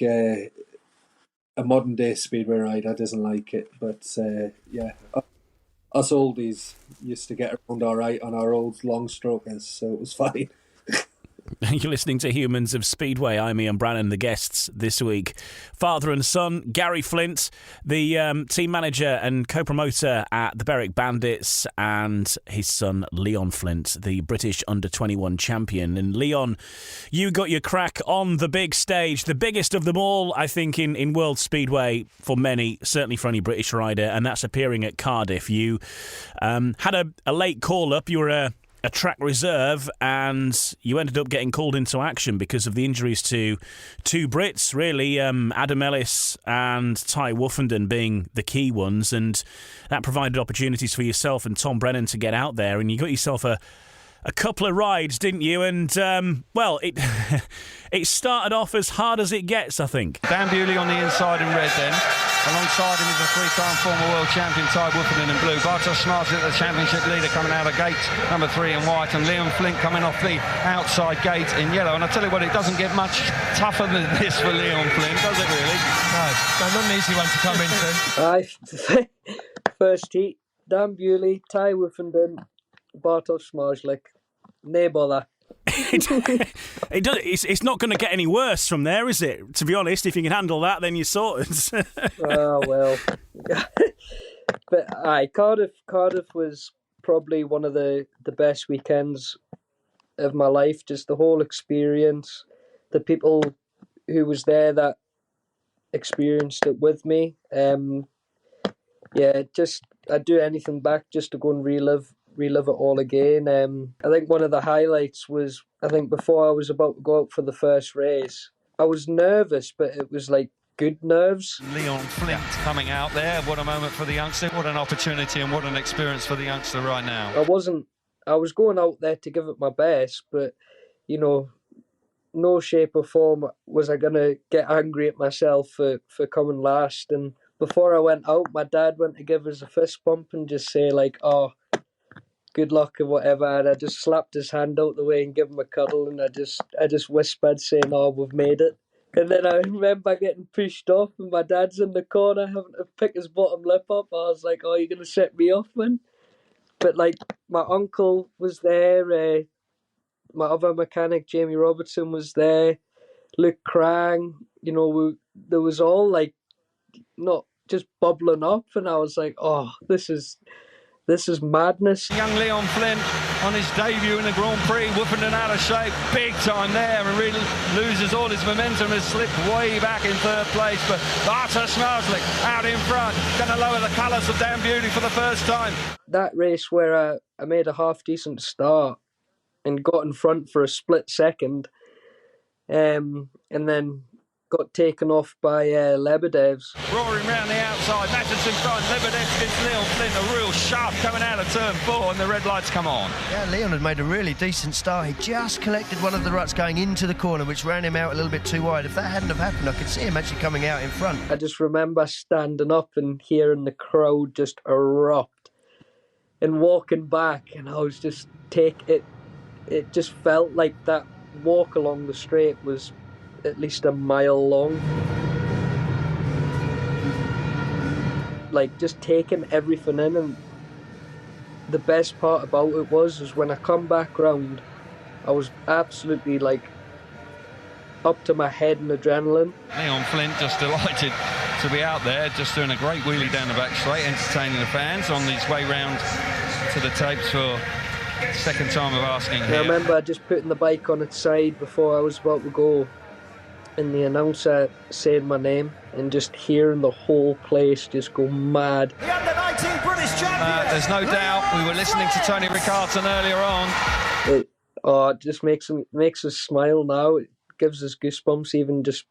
a modern day speedway rider doesn't like it, but yeah. Us oldies used to get around all right on our old long strokers, so it was fine. You're listening to Humans of Speedway. I'm Ian Brannan, the guests this week. Father and son, Gary Flint, the team manager and co-promoter at the Berwick Bandits, and his son, Leon Flint, the British U21 Champion. And Leon, you got your crack on the big stage, the biggest of them all, I think, in World Speedway for many, certainly for any British rider, and that's appearing at Cardiff. You had a late call-up. You were a track reserve, and you ended up getting called into action because of the injuries to two Brits, really, Adam Ellis and Ty Woffinden being the key ones, and that provided opportunities for yourself and Tom Brennan to get out there, and you got yourself a couple of rides, didn't you? And, well, it it started off as hard as it gets, I think. Dan Bewley on the inside in red then. Alongside him is a three-time former world champion, Ty Woffinden in blue. Zmarzlik, the championship leader, coming out of gate number 3 in white. And Leon Flint coming off the outside gate in yellow. And I tell you what, it doesn't get much tougher than this for Leon Flint, does it really? No, not an easy one to come into. First heat, Dan Bewley, Ty Woffinden, Zmarzlik. No bother. It's not going to get any worse from there, is it? To be honest, if you can handle that, then you're sorted. Oh, well. But Cardiff was probably one of the best weekends of my life. Just the whole experience, the people who was there that experienced it with me. Yeah, just I'd do anything back just to go and relive it all again. I think one of the highlights was, I think before I was about to go out for the first race, I was nervous, but it was like good nerves. Leon Flint coming out there. What a moment for the youngster. What an opportunity and what an experience for the youngster right now. I was going out there to give it my best, but, you know, no shape or form was I going to get angry at myself for coming last. And before I went out, my dad went to give us a fist bump and just say like, "Oh, good luck," and whatever, and I just slapped his hand out the way and gave him a cuddle, and I just whispered saying, "Oh, we've made it." And then I remember getting pushed off, and my dad's in the corner having to pick his bottom lip up. I was like, "Oh, you're gonna set me off, man?" But like, my uncle was there, my other mechanic Jamie Robertson was there, Luke Crang. You know, there was all like not just bubbling up, and I was like, "Oh, this is This is madness. Young Leon Flint on his debut in the Grand Prix, Woffinden out of shape, big time there, and really loses all his momentum, has slipped way back in third place, but Zmarzlik out in front, going to lower the colours of Damn Beauty for the first time. That race where I made a half-decent start and got in front for a split second, and then got taken off by Lebedev's. Roaring round the outside, Mattis in front, Lebedev gives Leon Flint a real shove coming out of turn 4, and the red lights come on. Yeah, Leon had made a really decent start. He just collected one of the ruts going into the corner, which ran him out a little bit too wide. If that hadn't have happened, I could see him actually coming out in front. I just remember standing up and hearing the crowd just erupt and walking back, and I was just it just felt like that walk along the straight was at least a mile long. Like, just taking everything in, and the best part about it was when I come back round, I was absolutely like up to my head in adrenaline. Leon Flint just delighted to be out there, just doing a great wheelie down the back straight, entertaining the fans on his way round to the tapes for second time of asking here. I remember just putting the bike on its side before I was about to go, and the announcer saying my name, and just hearing the whole place just go mad. The under-19 British Champion! There's no doubt, we were listening to Tony Riccarton earlier on. It just makes us smile now. It gives us goosebumps even just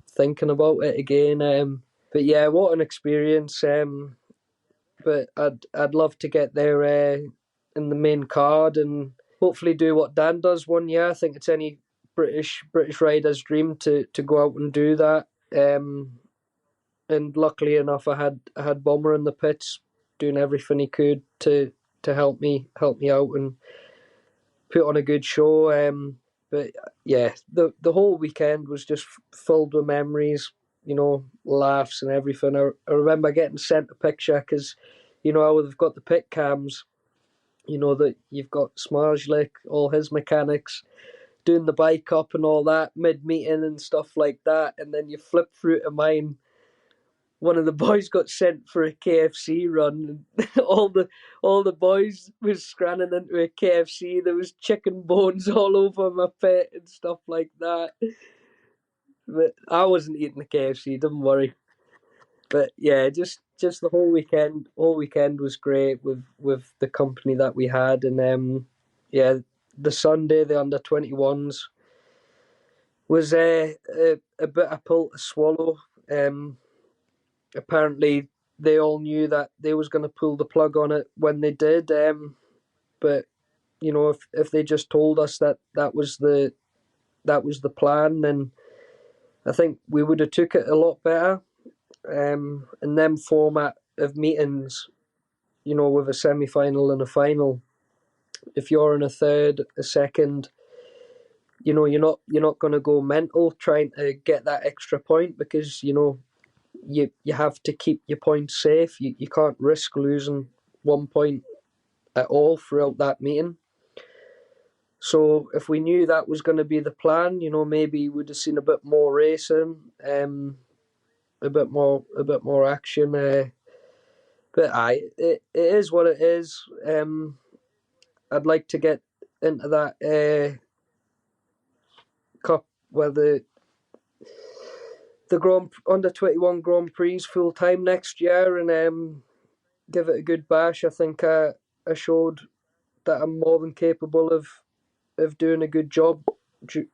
thinking about it again. But yeah, what an experience. But I'd love to get there in the main card and hopefully do what Dan does one year. I think it's any British rider's dream to go out and do that. And luckily enough, I had Bomber in the pits doing everything he could to help me out and put on a good show. But yeah, the whole weekend was just filled with memories, laughs and everything. I remember getting sent a picture because, how they've got the pit cams, that you've got Zmarzlik, all his mechanics, doing the bike up and all that, mid-meeting and stuff like that, and then you flip through to mine. One of the boys got sent for a KFC run, and all the boys was scranning into a KFC. There was chicken bones all over my pit and stuff like that. But I wasn't eating the KFC, don't worry. But yeah, just the whole weekend was great with the company that we had, and yeah, the Sunday, the under-21s was a bit of pill to swallow. Apparently, they all knew that they was going to pull the plug on it when they did. But if they just told us that was the plan, then I think we would have took it a lot better. And them format of meetings, with a semi-final and a final, if you're in a third, a second, you're not going to go mental trying to get that extra point, because you have to keep your points safe. You can't risk losing 1 point at all throughout that meeting. So if we knew that was going to be the plan, maybe we'd have seen a bit more racing, a bit more action. But it is what it is. I'd like to get into that cup where the under-21 Grand Prix full time next year, and give it a good bash. I think I showed that I'm more than capable of doing a good job in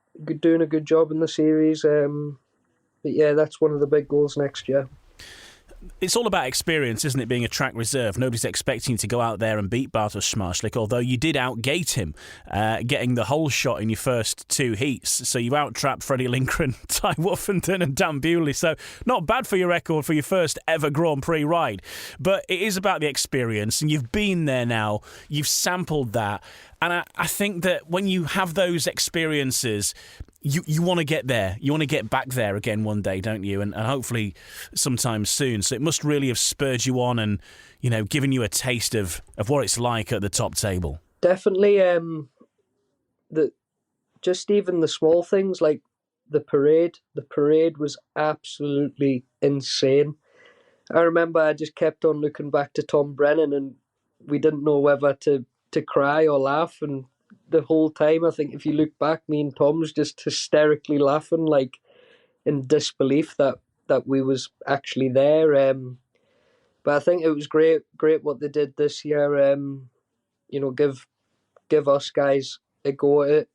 the series. But yeah, that's one of the big goals next year. It's all about experience, isn't it, being a track reserve? Nobody's expecting you to go out there and beat Bartosz Zmarzlik, although you did outgate him, getting the whole shot in your first two heats. So you out-trapped Freddie Lindgren, Ty Woffinden and Dan Bewley. So not bad for your record for your first ever Grand Prix ride. But it is about the experience, and you've been there now. You've sampled that. And I think that when you have those experiences, you want to get there. You want to get back there again one day, don't you? And hopefully sometime soon. So it must really have spurred you on and, given you a taste of what it's like at the top table. Definitely. Just even the small things like the parade. The parade was absolutely insane. I remember I just kept on looking back to Tom Brennan, and we didn't know whether to cry or laugh, and the whole time, I think if you look back, me and Tom was just hysterically laughing, like in disbelief that we was actually there. But I think it was great what they did this year. Give us guys a go at it.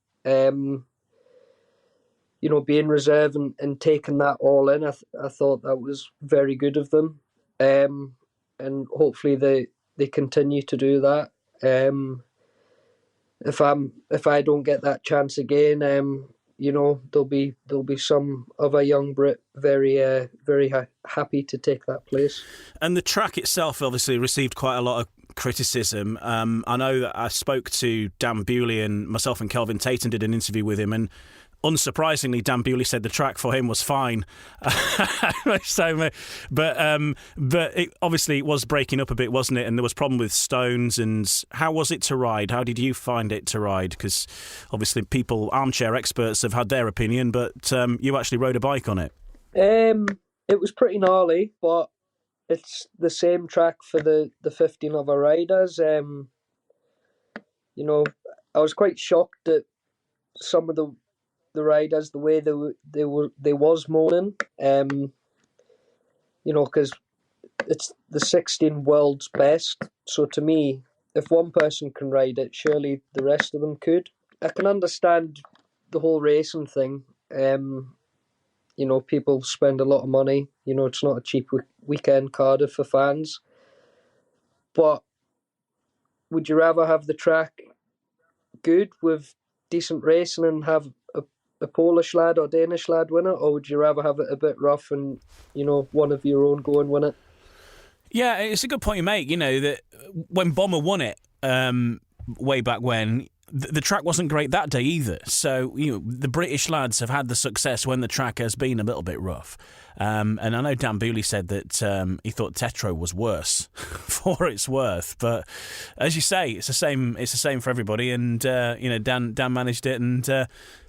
Being reserved and taking that all in, I thought that was very good of them. And hopefully they continue to do that. If I don't get that chance again, there'll be some other young Brit very happy to take that place. And the track itself obviously received quite a lot of criticism. I know that I spoke to Dan Bewley, and myself and Kelvin Tatum did an interview with him, and unsurprisingly, Dan Bewley said the track for him was fine. But it obviously was breaking up a bit, wasn't it? And there was a problem with stones. And how was it to ride? How did you find it to ride? Because obviously armchair experts have had their opinion, but you actually rode a bike on it. It was pretty gnarly, but it's the same track for the 15 other riders. I was quite shocked at some of the riders, the way they was moaning, because it's the 16 world's best. So to me, if one person can ride it, surely the rest of them could. I can understand the whole racing thing. People spend a lot of money. It's not a cheap weekend, Cardiff, for fans. But would you rather have the track good with decent racing and have a Polish lad or Danish lad win it, or would you rather have it a bit rough and one of your own go and win it? Yeah, it's a good point you make. That when Bomber won it way back when, the track wasn't great that day either. So the British lads have had the success when the track has been a little bit rough. And I know Dan Bewley said that he thought Tetro was worse for its worth. But as you say, it's the same. It's the same for everybody. And Dan managed it, and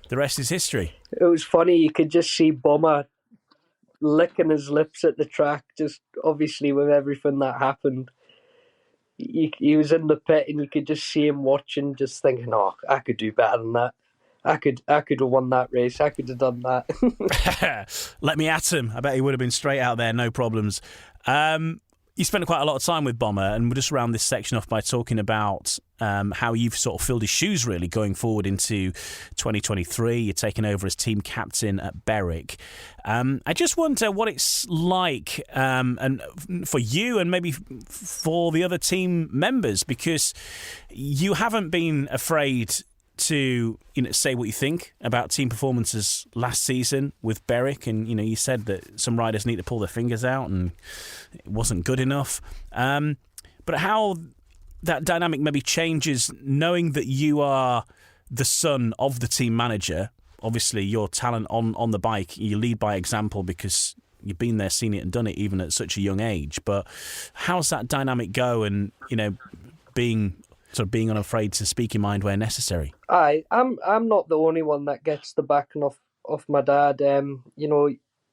the rest is history. It was funny. You could just see Bomber licking his lips at the track, just obviously with everything that happened. He was in the pit, and you could just see him watching, just thinking, "Oh, I could do better than that. I could have won that race. I could have done that." Let me at him. I bet he would have been straight out there, no problems. You spent quite a lot of time with Bomber, and we'll just round this section off by talking about how you've sort of filled his shoes, really, going forward into 2023. You're taking over as team captain at Berwick. I just wonder what it's like and for you and maybe for the other team members, because you haven't been afraid to say what you think about team performances last season with Berwick, and you said that some riders need to pull their fingers out and it wasn't good enough, but how that dynamic maybe changes knowing that you are the son of the team manager. Obviously your talent on the bike, you lead by example because you've been there, seen it and done it even at such a young age. But how's that dynamic go, and being unafraid to speak your mind where necessary? I'm not the only one that gets the backing off my dad.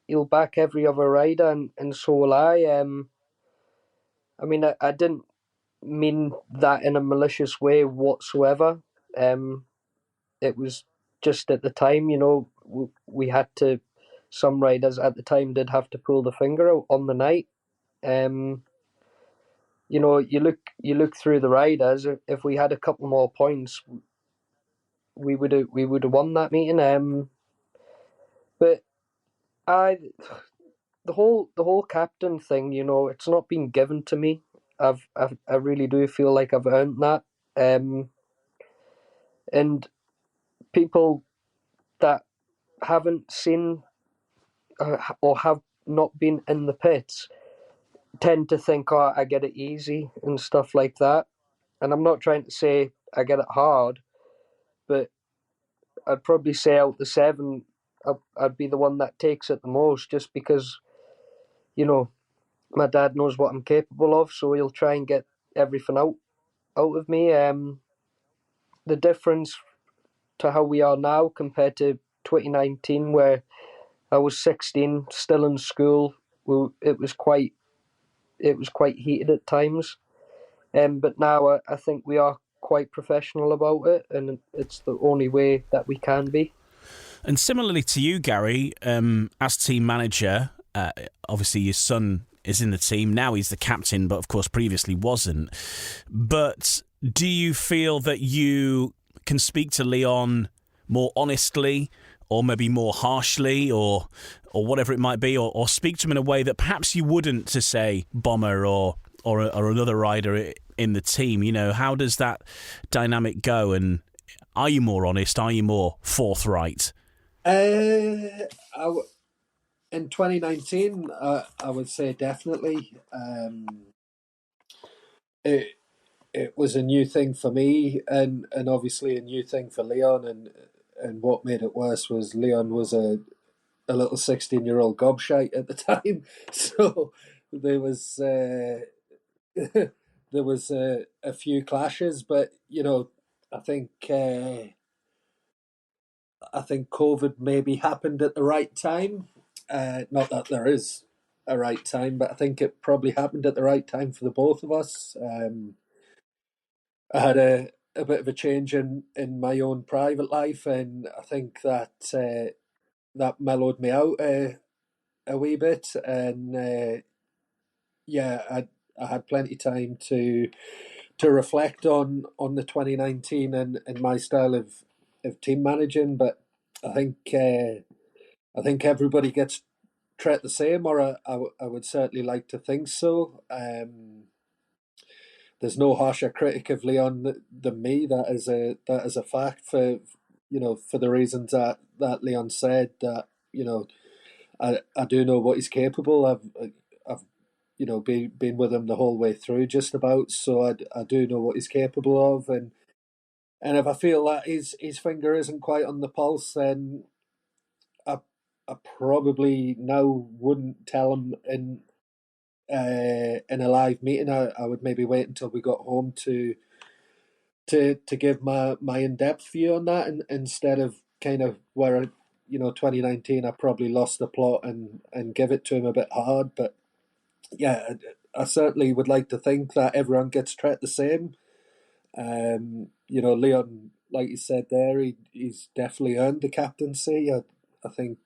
He'll back every other rider, and so will I. I didn't mean that in a malicious way whatsoever. It was just at the time, we had to. Some riders at the time did have to pull the finger out on the night. You look through the riders. If we had a couple more points, we would have won that meeting. But the whole captain thing, it's not been given to me. I really do feel like I've earned that. And people that haven't seen or have not been in the pits tend to think, "Oh, I get it easy" and stuff like that. And I'm not trying to say I get it hard, but I'd probably say out the 7, I'd be the one that takes it the most, just because, my dad knows what I'm capable of, so he'll try and get everything out of me. The difference to how we are now compared to 2019, where I was 16, still in school, it was quite heated at times. But now I think we are quite professional about it, and it's the only way that we can be. And similarly to you, Gary, as team manager, obviously your son is in the team. Now he's the captain, but of course previously wasn't. But do you feel that you can speak to Leon more honestly, or maybe more harshly, or whatever it might be, or speak to him in a way that perhaps you wouldn't to, say, Bomber or another rider in the team? You know, how does that dynamic go? And are you more honest? Are you more forthright? In 2019, I would say definitely. It was a new thing for me, and obviously a new thing for Leon. And what made it worse was Leon was a little 16-year-old gobshite at the time, so there was a few clashes. But you know, I think COVID maybe happened at the right time. Not that there is a right time, but I think it probably happened at the right time for the both of us. I had a bit of a change in my own private life, and I think that that mellowed me out a wee bit. And I had plenty of time to reflect on the 2019 and my style of team managing. But I think everybody gets treated the same, or I would certainly like to think so. There's no harsher critic of Leon than me. That is a fact, for the reasons that Leon said. That I do know what he's capable of. I've been with him the whole way through, just about. So I do know what he's capable of, and if I feel that his finger isn't quite on the pulse, then I probably now wouldn't tell him in a live meeting. I would maybe wait until we got home to give my in-depth view on that, and instead of kind of where 2019 I probably lost the plot and give it to him a bit hard. But yeah, I certainly would like to think that everyone gets treated the same. Leon, like you said there, he's definitely earned the captaincy. I think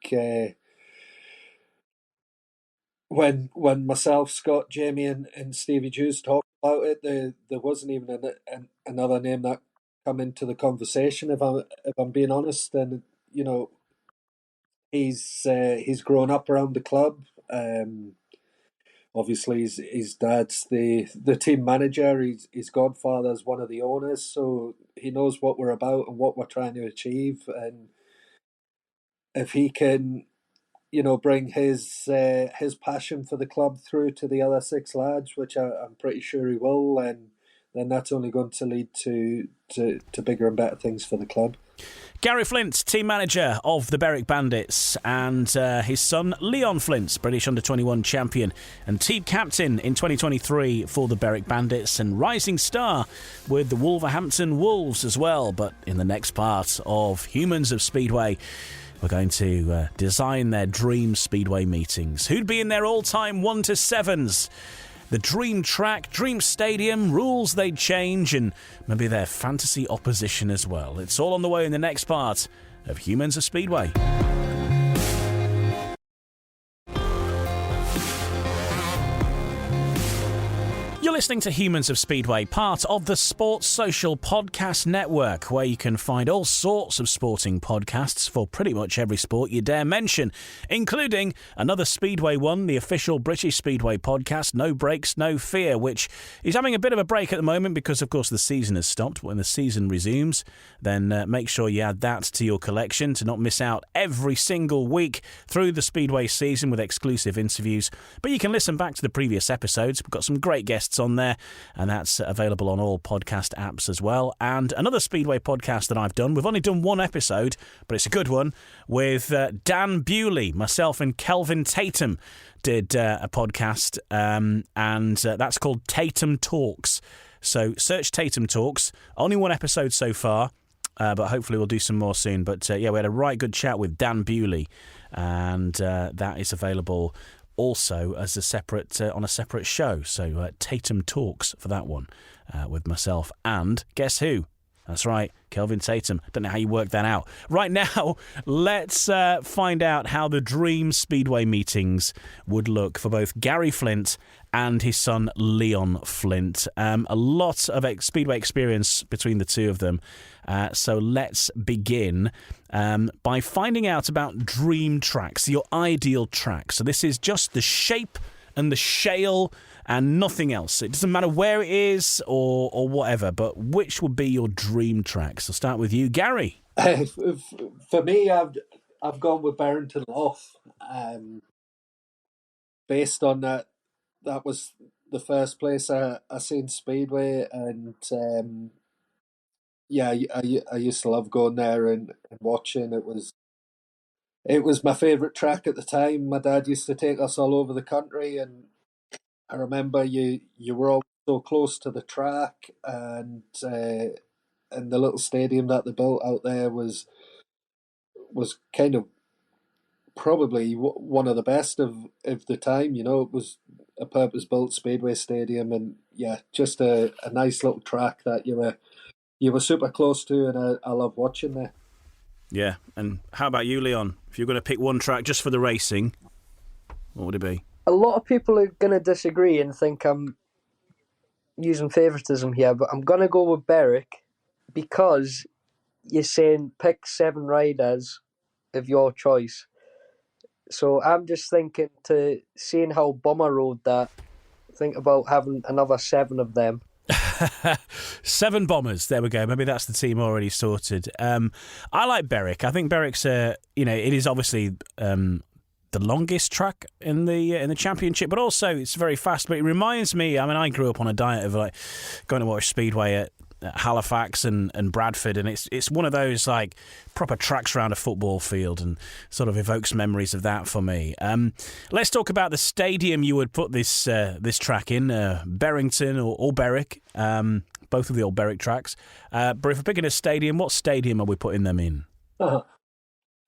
when myself, Scott, Jamie, and Stevie Jews talked about it, there wasn't even another name that come into the conversation. If I'm being honest, and he's grown up around the club. Obviously, his dad's the team manager. His godfather's one of the owners, so he knows what we're about and what we're trying to achieve. And if he can, bring his passion for the club through to the other six lads, which I'm pretty sure he will, and then that's only going to lead to bigger and better things for the club. Gary Flint, team manager of the Berwick Bandits, and his son Leon Flint, British Under-21 Champion and team captain in 2023 for the Berwick Bandits, and rising star with the Wolverhampton Wolves as well. But in the next part of Humans of Speedway, we're going to design their dream Speedway meetings. Who'd be in their all-time 1 to 7s? The dream track, dream stadium, rules they'd change, and maybe their fantasy opposition as well. It's all on the way in the next part of Humans of Speedway. You're listening to Humans of Speedway, part of the Sports Social Podcast Network, where you can find all sorts of sporting podcasts for pretty much every sport you dare mention, including another Speedway one, the official British Speedway podcast, No Breaks, No Fear, which is having a bit of a break at the moment because, of course, the season has stopped. When the season resumes, then make sure you add that to your collection to not miss out every single week through the Speedway season with exclusive interviews. But you can listen back to the previous episodes. We've got some great guests on there, and that's available on all podcast apps as well. And another Speedway podcast that I've done, we've only done one episode, but it's a good one, with Dan Bewley. Myself and Kelvin Tatum did a podcast, and that's called Tatum Talks. So search Tatum Talks. Only one episode so far, but hopefully we'll do some more soon. But we had a right good chat with Dan Bewley, and that is available also as a separate on a separate show. So Tatum Talks for that one. with myself and guess who? That's right, Kelvin Tatum. Don't know how you work that out. Right now, let's find out how the dream Speedway meetings would look for both Gary Flint and his son Leon Flint. A lot of Speedway experience between the two of them. So let's begin by finding out about dream tracks, your ideal track. So this is just the shape and the shale and nothing else. It doesn't matter where it is or whatever, but which would be your dream track? So start with you, Gary. For me, I've gone with Barrington Lough. Based on that was the first place I seen Speedway, and I used to love going there and watching. It was my favourite track at the time. My dad used to take us all over the country, and I remember you were all so close to the track, and the little stadium that they built out there was kind of probably one of the best of the time. You know, it was a purpose-built Speedway stadium, and just a nice little track that you were super close to, and I love watching there. Yeah, and how about you, Leon? If you're going to pick one track just for the racing, what would it be? A lot of people are going to disagree and think I'm using favouritism here, but I'm going to go with Berwick because you're saying pick 7 riders of your choice. So I'm just thinking, to seeing how Bomber rode that, think about having another 7 of them. 7 Bombers, there we go. Maybe that's the team already sorted. I like Berwick. I think Berwick's it is obviously the longest track in the championship, but also it's very fast. But it reminds me, I grew up on a diet of like going to watch Speedway at Halifax and Bradford, and it's one of those like proper tracks around a football field, and sort of evokes memories of that for me. Let's talk about the stadium you would put this track in, Berrington or Berwick, both of the old Berwick tracks. But if we're picking a stadium, what stadium are we putting them in?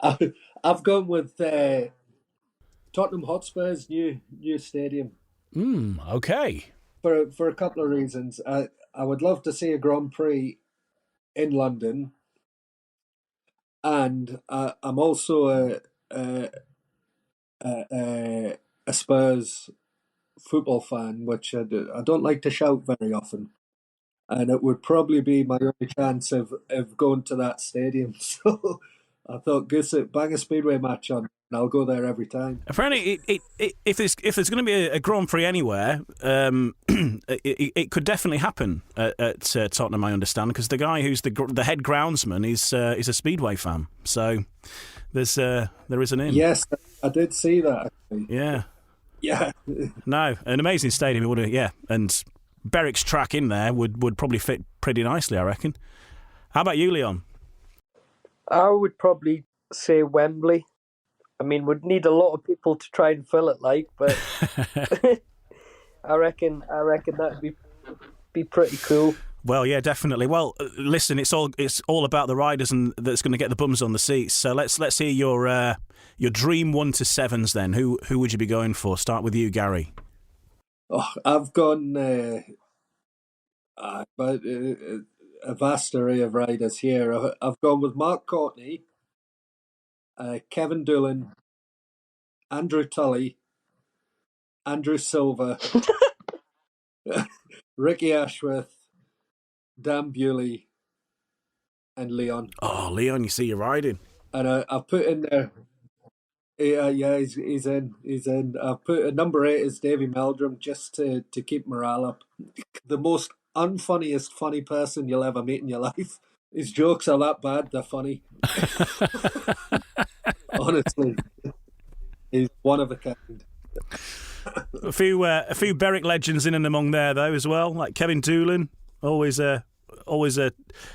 I've gone with Tottenham Hotspur's new stadium. Okay. For a couple of reasons. I would love to see a Grand Prix in London, and I'm also a Spurs football fan, which I don't like to shout very often, and it would probably be my only chance of going to that stadium. So I thought, bang a Speedway match on, and I'll go there every time. Apparently, if there's going to be a Grand Prix anywhere, it could definitely happen at Tottenham. I understand, because the guy who's the head groundsman is a Speedway fan. So there is an in. Yes, I did see that. Actually. Yeah. No, an amazing stadium. It would, yeah, and Berwick's track in there would probably fit pretty nicely, I reckon. How about you, Leon? I would probably say Wembley. We'd need a lot of people to try and fill it, but I reckon that'd be pretty cool. Well, yeah, definitely. Well, listen, it's all about the riders and that's going to get the bums on the seats. So let's hear your dream 1 to 7s then. Who would you be going for? Start with you, Gary. Oh, I've gone a vast array of riders here. I've gone with Mark Courtney, Kevin Doolan, Andrew Tully, Andrew Silver, Ricky Ashworth, Dan Bewley, and Leon. Oh, Leon, you see you're riding. And I've put in there... he's in. I've put a number 8 is Davy Meldrum, just to keep morale up. The most unfunniest funny person you'll ever meet in your life. His jokes are that bad, they're funny. Honestly, he's one of a kind. A few Berwick legends in and among there though as well, like Kevin Doolan, always a. I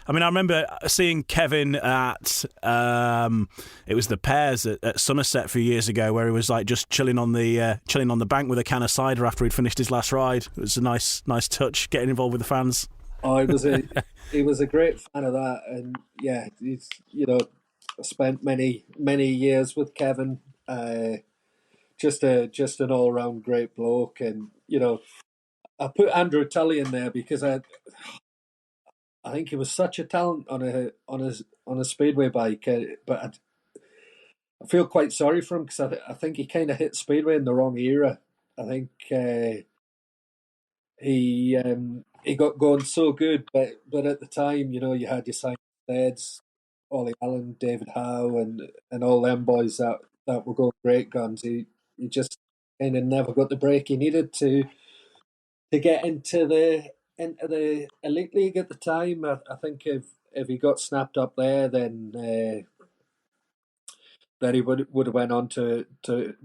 remember seeing Kevin at it was the Pears at Somerset a few years ago, where he was like just chilling on the bank with a can of cider after he'd finished his last ride. It was a nice touch, getting involved with the fans. Oh, he was a great fan of that, and yeah, he's spent many years with Kevin. Just an all round great bloke, and I put Andrew Tully in there because I think he was such a talent on a speedway bike, but I feel quite sorry for him because I think he kind of hit speedway in the wrong era. I think he got going so good, but at the time, you had your Simon Steads, Ollie Allen, David Howe, and all them boys that were going great guns. He just kind of never got the break he needed to get into the elite league at the time. I think if he got snapped up there, then he would have went on to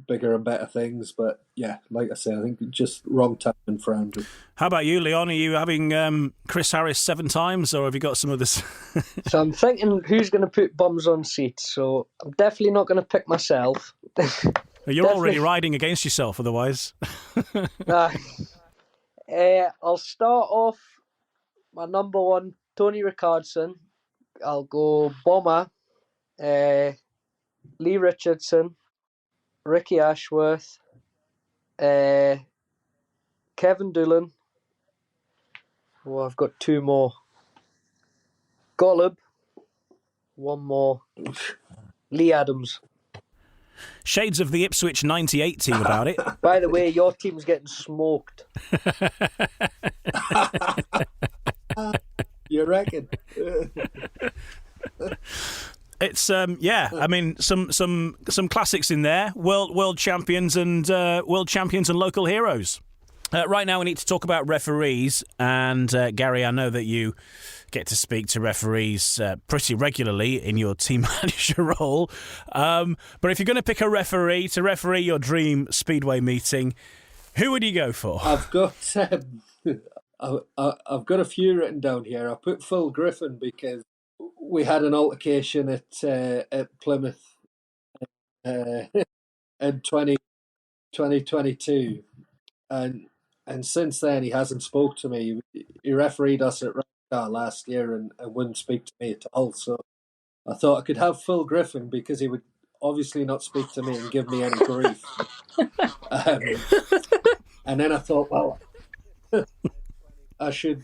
bigger and better things. But yeah, like I say, I think just wrong timing for Andrew. How about you, Leon? Are you having Chris Harris 7 times, or have you got some others? So I'm thinking who's going to put bums on seats. So I'm definitely not going to pick myself. You're already riding against yourself, otherwise. I'll start off my number 1, Tony Rickardson. I'll go Bomber, Lee Richardson, Ricky Ashworth, Kevin Doolan. Oh, I've got 2 more. Golub, 1 more. Lee Adams. Shades of the Ipswich 98 team about it. By the way, your team's getting smoked. You reckon? It's I mean some classics in there. World champions and local heroes. Right now we need to talk about referees, and Gary, I know that you get to speak to referees pretty regularly in your team manager role. But if you're going to pick a referee to referee your dream speedway meeting, who would you go for? I've got I've got a few written down here. I put Phil Griffin because we had an altercation at Plymouth in 2022, and since then he hasn't spoke to me. He refereed us at Redcar last year and wouldn't speak to me at all. So I thought I could have Phil Griffin because he would obviously not speak to me and give me any grief. And then I thought, well, I should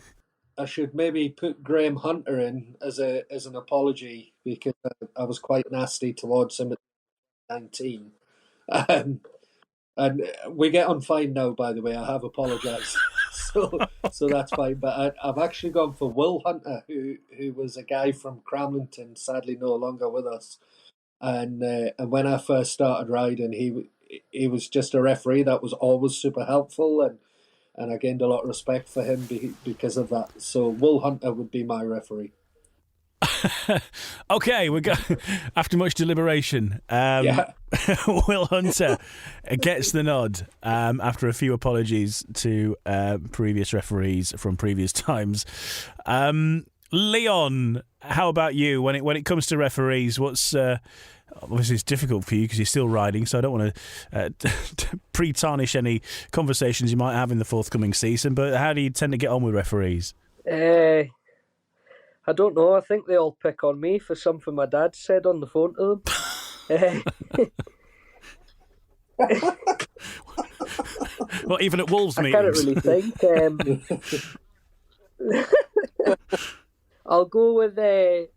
maybe put Graham Hunter in as an apology because I was quite nasty towards him at 19. And we get on fine now, by the way. I have apologised, so that's fine. But I've actually gone for Will Hunter, who was a guy from Cramlington, sadly no longer with us. And when I first started riding, he was just a referee that was always super helpful, and I gained a lot of respect for him because of that. So Will Hunter would be my referee. Okay, we go after much deliberation. Will Hunter gets the nod after a few apologies to previous referees from previous times. Leon, how about you? When it comes to referees, what's obviously it's difficult for you because you're still riding, so I don't want to pre-tarnish any conversations you might have in the forthcoming season. But how do you tend to get on with referees? I don't know. I think they all pick on me for something my dad said on the phone to them. Well, even at Wolves meetings? I can't really think. I'll go with... I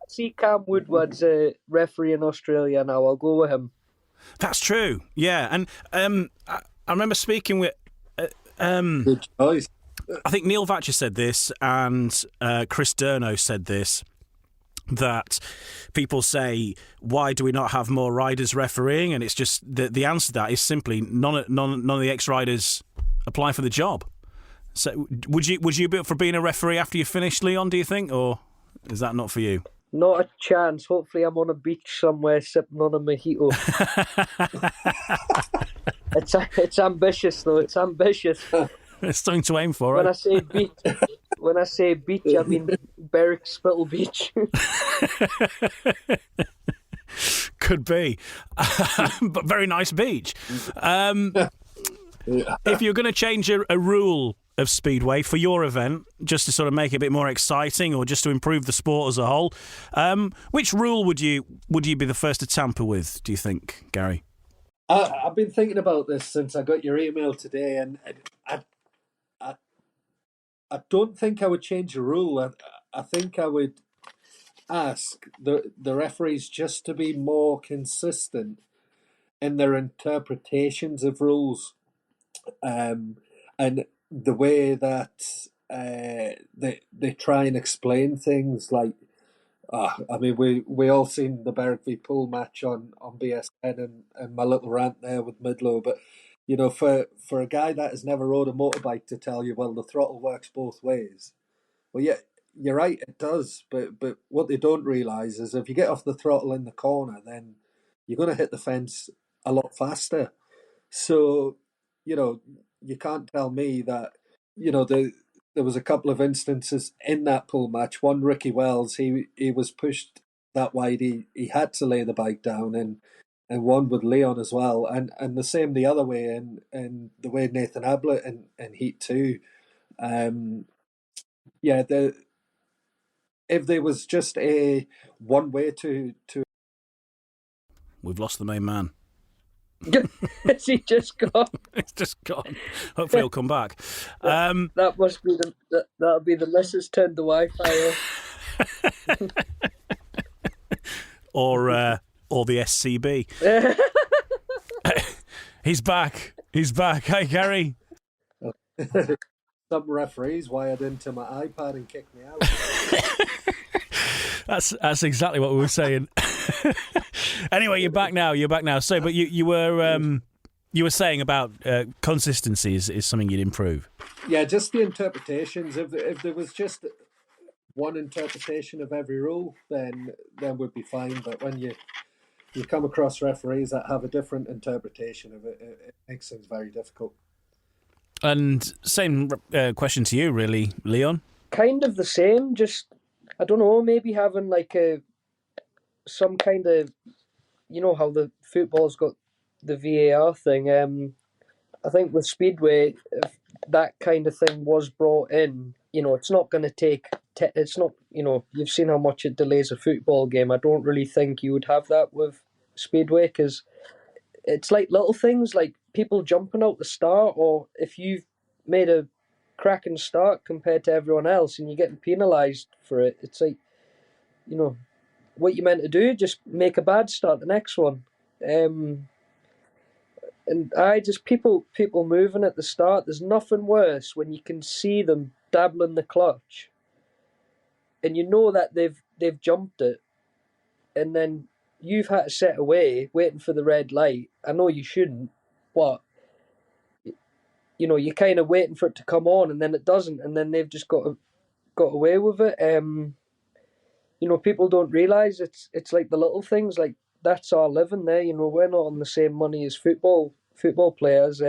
see Cam Woodward's a referee in Australia now. I'll go with him. That's true, yeah. And I remember speaking with... Good choice. I think Neil Vatcher said this, and Chris Durno said this, that people say, why do we not have more riders refereeing? And it's just, the answer to that is simply none of the ex-riders apply for the job. So would you be up for being a referee after you finished, Leon, do you think? Or is that not for you? Not a chance. Hopefully I'm on a beach somewhere sipping on a mojito. It's ambitious, though. It's ambitious. It's something to aim for, When right? I say beach, I mean Berwick Spittle Beach. Could be. But very nice beach. If you're going to change a rule of Speedway for your event, just to sort of make it a bit more exciting or just to improve the sport as a whole, which rule would you be the first to tamper with, do you think, Gary? I've been thinking about this since I got your email today, and don't think I would change the rule. I think I would ask the referees just to be more consistent in their interpretations of rules, and the way that they try and explain things. Like, I mean, we all seen the Berwick v Poole match on BSN, and my little rant there with Midlow. But for a guy that has never rode a motorbike to tell you, well, the throttle works both ways. Well, yeah, you're right, it does. But what they don't realise is if you get off the throttle in the corner, then you're going to hit the fence a lot faster. So, you can't tell me that, there was a couple of instances in that Poole match. One, Ricky Wells, he was pushed that wide, he had to lay the bike down, and one with Leon as well. And the same the other way, and the way Nathan Ablett in Heat 2. If there was just a one way to... We've lost the main man. Has he just gone? It's just gone. Hopefully he'll come back. That must be that'll be the missus turned the Wi-Fi off. or the SCB. He's back. Hi, Gary. Some referees wired into my iPad and kicked me out. That's exactly what we were saying. Anyway, you're back now. So, but you were saying about consistency is something you'd improve. Yeah, just the interpretations. If there was just one interpretation of every rule, then we'd be fine. But when you come across referees that have a different interpretation of it, it makes things very difficult. And same question to you, really, Leon. Kind of the same. Just, I don't know, maybe having like some kind of, how the football's got the VAR thing. I think with Speedway, if that kind of thing was brought in, it's not going to take. It's not, you've seen how much it delays a football game. I don't really think you would have that with Speedway, because it's like little things like people jumping out the start, or if you've made a cracking start compared to everyone else and you're getting penalised for it, it's like, what you meant to do, just make a bad start the next one. And I just, people moving at the start, there's nothing worse when you can see them dabbling the clutch and you know that they've jumped it, and then you've had to set away waiting for the red light. I know you shouldn't, but you're kind of waiting for it to come on, and then it doesn't, and then they've just got away with it. People don't realise it's like the little things, like that's our living there. We're not on the same money as football players.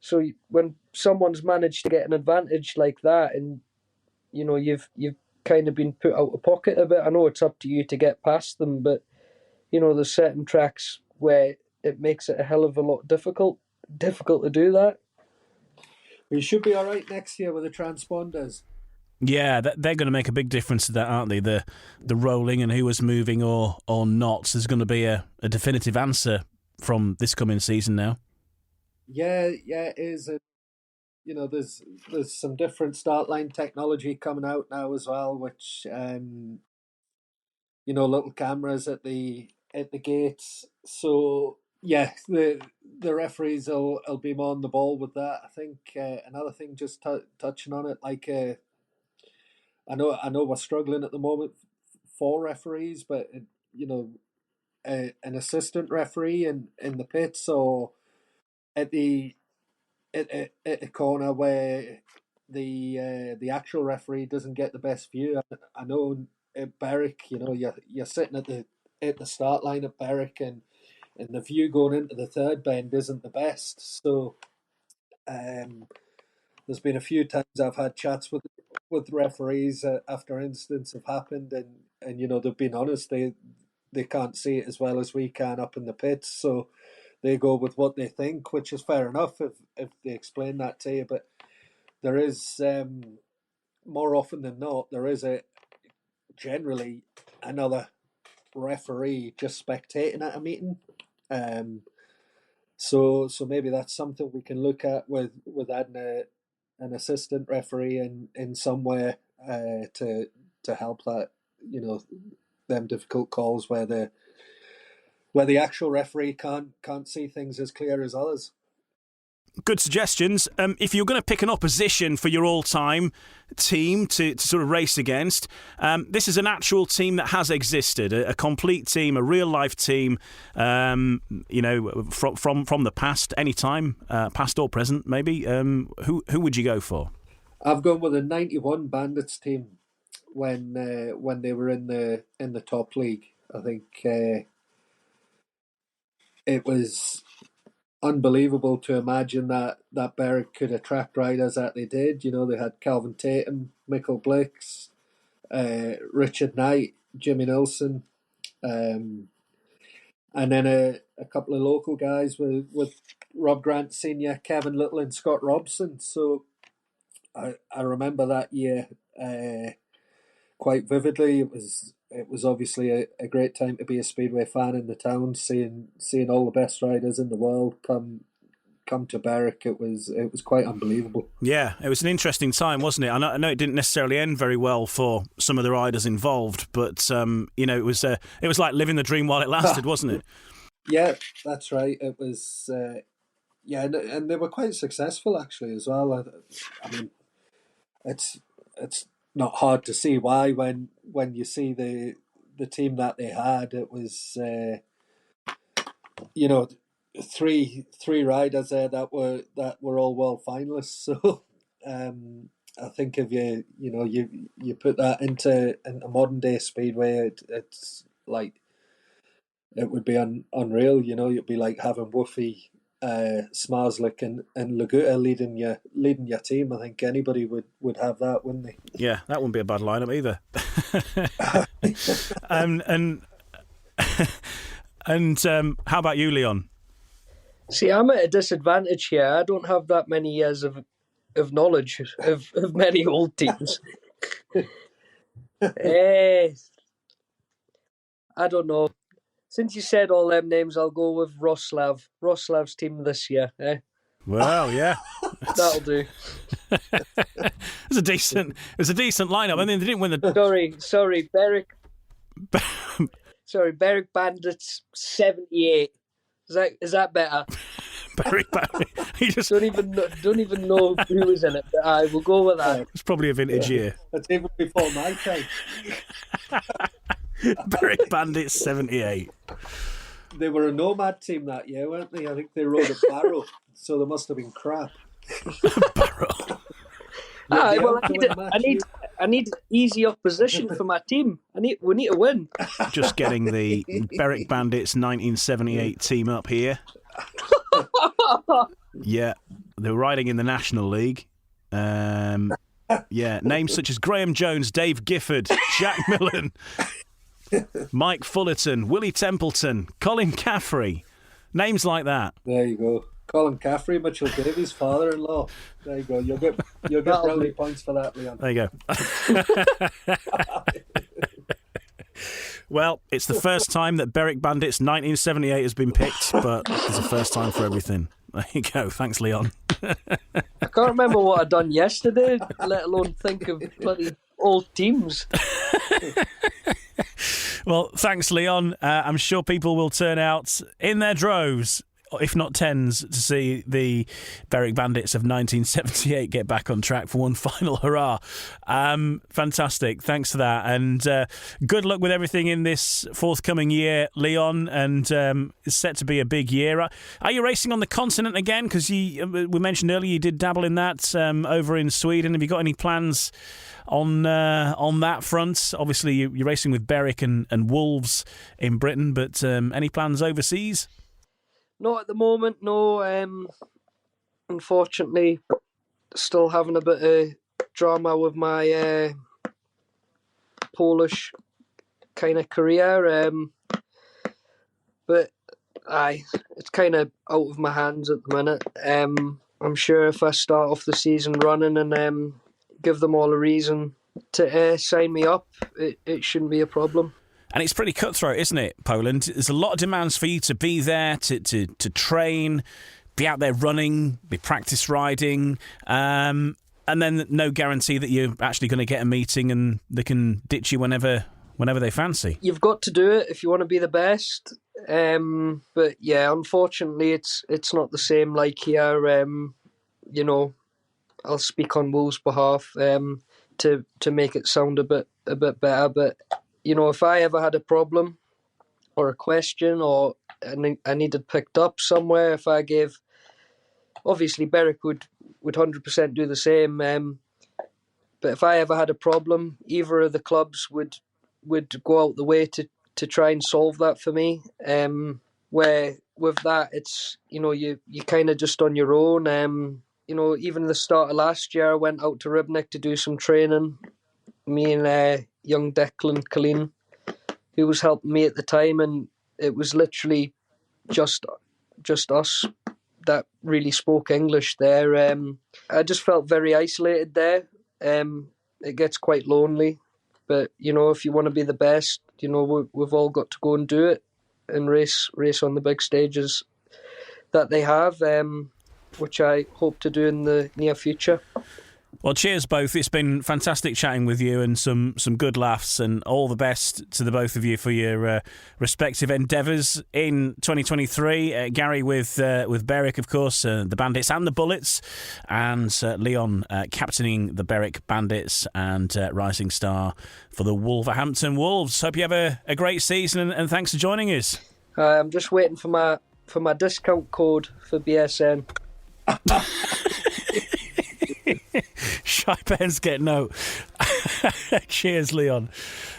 So when someone's managed to get an advantage like that, and you've kind of been put out of pocket a bit. I know it's up to you to get past them, but there's certain tracks where it makes it a hell of a lot difficult to do that. We should be all right next year with the transponders. Yeah, they're going to make a big difference to that, aren't they? The rolling and who was moving or not. So there's going to be a definitive answer from this coming season now. Yeah, it is. There's some different start line technology coming out now as well, which little cameras at the gates. So yeah, the referees will be more on the ball with that. I think another thing, just touching on it, like I know we're struggling at the moment for referees, but an assistant referee in the pits or at the corner where the actual referee doesn't get the best view. I know at Berwick, you're sitting at the start line at Berwick, and the view going into the third bend isn't the best. So there's been a few times I've had chats with referees after incidents have happened, and they've been honest, they can't see it as well as we can up in the pits, so they go with what they think, which is fair enough if they explain that to you. But there is more often than not, there is generally another referee just spectating at a meeting. So maybe that's something we can look at with adding an assistant referee in somewhere to help that, them difficult calls where the actual referee can't see things as clear as others. Good suggestions. If you're going to pick an opposition for your all-time team to sort of race against, this is an actual team that has existed, a complete team, a real-life team, from the past, any time, past or present, maybe. Who would you go for? I've gone with a 91 Bandits team when they were in the top league. I think it was unbelievable to imagine that Berwick could attract riders that they did. They had Calvin Tatum, Michael Blix, Richard Knight, Jimmy Nilsson, and then a couple of local guys with Rob Grant Sr., Kevin Little and Scott Robson. So I remember that year quite vividly. It was obviously a great time to be a Speedway fan in the town, seeing all the best riders in the world come to Berwick. It was quite unbelievable. Yeah, it was an interesting time, wasn't it? I know it didn't necessarily end very well for some of the riders involved, but it was like living the dream while it lasted, wasn't it? Yeah, that's right. It was. And they were quite successful actually as well. I mean, it's not hard to see why when you see the team that they had. It was three riders there that were all world finalists. So I think if you put that into modern day Speedway, it's like it would be unreal. It'd be like having Woofy, Zmarzlik and Laguta leading your team. I think anybody would have that, wouldn't they? Yeah, that wouldn't be a bad lineup either. and how about you, Leon? See, I'm at a disadvantage here. I don't have that many years of knowledge of many old teams. I don't know. Since you said all them names, I'll go with Roslav. Roslav's team this year. Well, yeah, that'll do. It was a decent lineup. I mean, they didn't win the. Sorry, Berwick. Berwick Bandits 78. Is that better? Berwick. You just don't even know who was in it. But I will go with that. It's probably a vintage year. That's even before my time. Berwick Bandits 78. They were a nomad team that year, weren't they? I think they rode a barrow, so they must have been crap. Barrow. Well, I need easy opposition for my team. We need to win. Just getting the Berwick Bandits 1978 team up here. Yeah, they're riding in the National League. Names such as Graham Jones, Dave Gifford, Jack Millen, Mike Fullerton, Willie Templeton, Colin Caffrey. Names like that. There you go. Colin Caffrey, Mitchell Davies' father-in-law. There you go. You'll get brownie points for that, Leon. There you go. Well, it's the first time that Berwick Bandits 1978 has been picked, but it's the first time for everything. There you go. Thanks, Leon. I can't remember what I'd done yesterday, let alone think of bloody old teams. Well, thanks, Leon. I'm sure people will turn out in their droves, if not tens, to see the Berwick Bandits of 1978 get back on track for one final hurrah. Fantastic. Thanks for that. And good luck with everything in this forthcoming year, Leon. And it's set to be a big year. Are you racing on the continent again? Because we mentioned earlier you did dabble in that over in Sweden. Have you got any plans on that front? Obviously, you're racing with Berwick and Wolves in Britain, but any plans overseas? Not at the moment, no. Unfortunately, still having a bit of drama with my Polish kind of career. But it's kind of out of my hands at the minute. I'm sure if I start off the season running and give them all a reason to sign me up, it shouldn't be a problem. And it's pretty cutthroat, isn't it, Poland? There's a lot of demands for you to be there, to train, be out there running, be practice riding. And then no guarantee that you're actually going to get a meeting and they can ditch you whenever they fancy. You've got to do it if you want to be the best. But yeah, unfortunately, it's not the same like here. I'll speak on Wolves' behalf to make it sound a bit better. But if I ever had a problem or a question or I needed picked up somewhere, if I gave, obviously Berwick would 100% do the same. But if I ever had a problem, either of the clubs would go out the way to try and solve that for me. Where with that, it's you kind of just on your own. Even the start of last year, I went out to Rybnik to do some training. Me and young Declan Colleen, who was helping me at the time, and it was literally just us that really spoke English there. I just felt very isolated there. It gets quite lonely, but if you want to be the best, we've all got to go and do it and race on the big stages that they have. Which I hope to do in the near future. Well, cheers both. It's been fantastic chatting with you and some good laughs, and all the best to the both of you for your respective endeavours in 2023. Gary with Berwick, of course, the Bandits and the Bullets, and Leon captaining the Berwick Bandits and rising star for the Wolverhampton Wolves. Hope you have a great season, and thanks for joining us. I'm just waiting for my discount code for BSN. Shy Ben's get no. Cheers, Leon.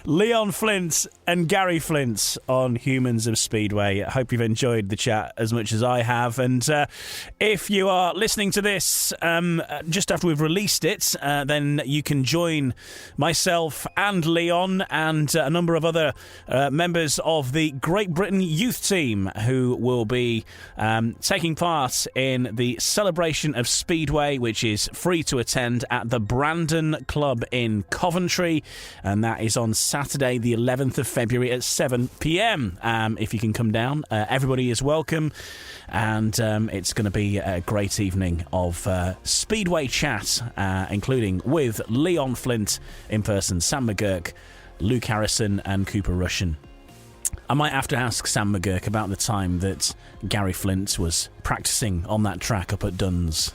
Leon Flint and Gary Flint on Humans of Speedway. I hope you've enjoyed the chat as much as I have. And if you are listening to this just after we've released it, then you can join myself and Leon and a number of other members of the Great Britain youth team who will be taking part in the celebration of Speedway, which is free to attend at the Brandon Club in Coventry, and that is on Saturday the 11th of February at 7 p.m. If you can come down, everybody is welcome, and it's going to be a great evening of Speedway chat, including with Leon Flint in person, Sam McGurk, Luke Harrison and Cooper Rushen. I might have to ask Sam McGurk about the time that Gary Flint was practising on that track up at Duns.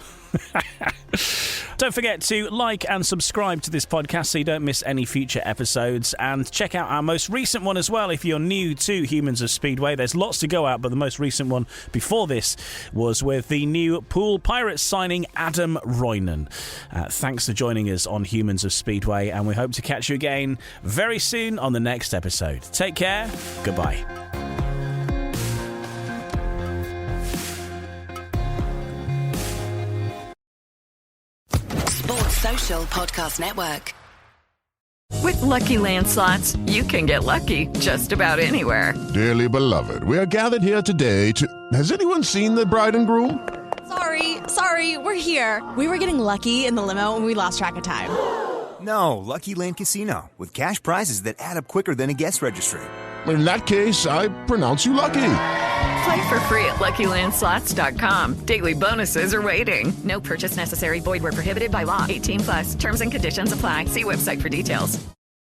Don't forget to like and subscribe to this podcast so you don't miss any future episodes, and check out our most recent one as well if you're new to Humans of Speedway. There's lots to go out, but the most recent one before this was with the new Pool Pirates signing Adam Roynan. Thanks for joining us on Humans of Speedway, and we hope to catch you again very soon on the next episode. Take care. Goodbye. Social Podcast Network. With Lucky Land Slots, you can get lucky just about anywhere. Dearly beloved, we are gathered here today to... Has anyone seen the bride and groom? Sorry, we're here. We were getting lucky in the limo and we lost track of time. No, Lucky Land Casino, with cash prizes that add up quicker than a guest registry. In that case, I pronounce you lucky. Play for free at LuckyLandSlots.com. Daily bonuses are waiting. No purchase necessary. Void where prohibited by law. 18+. Terms and conditions apply. See website for details.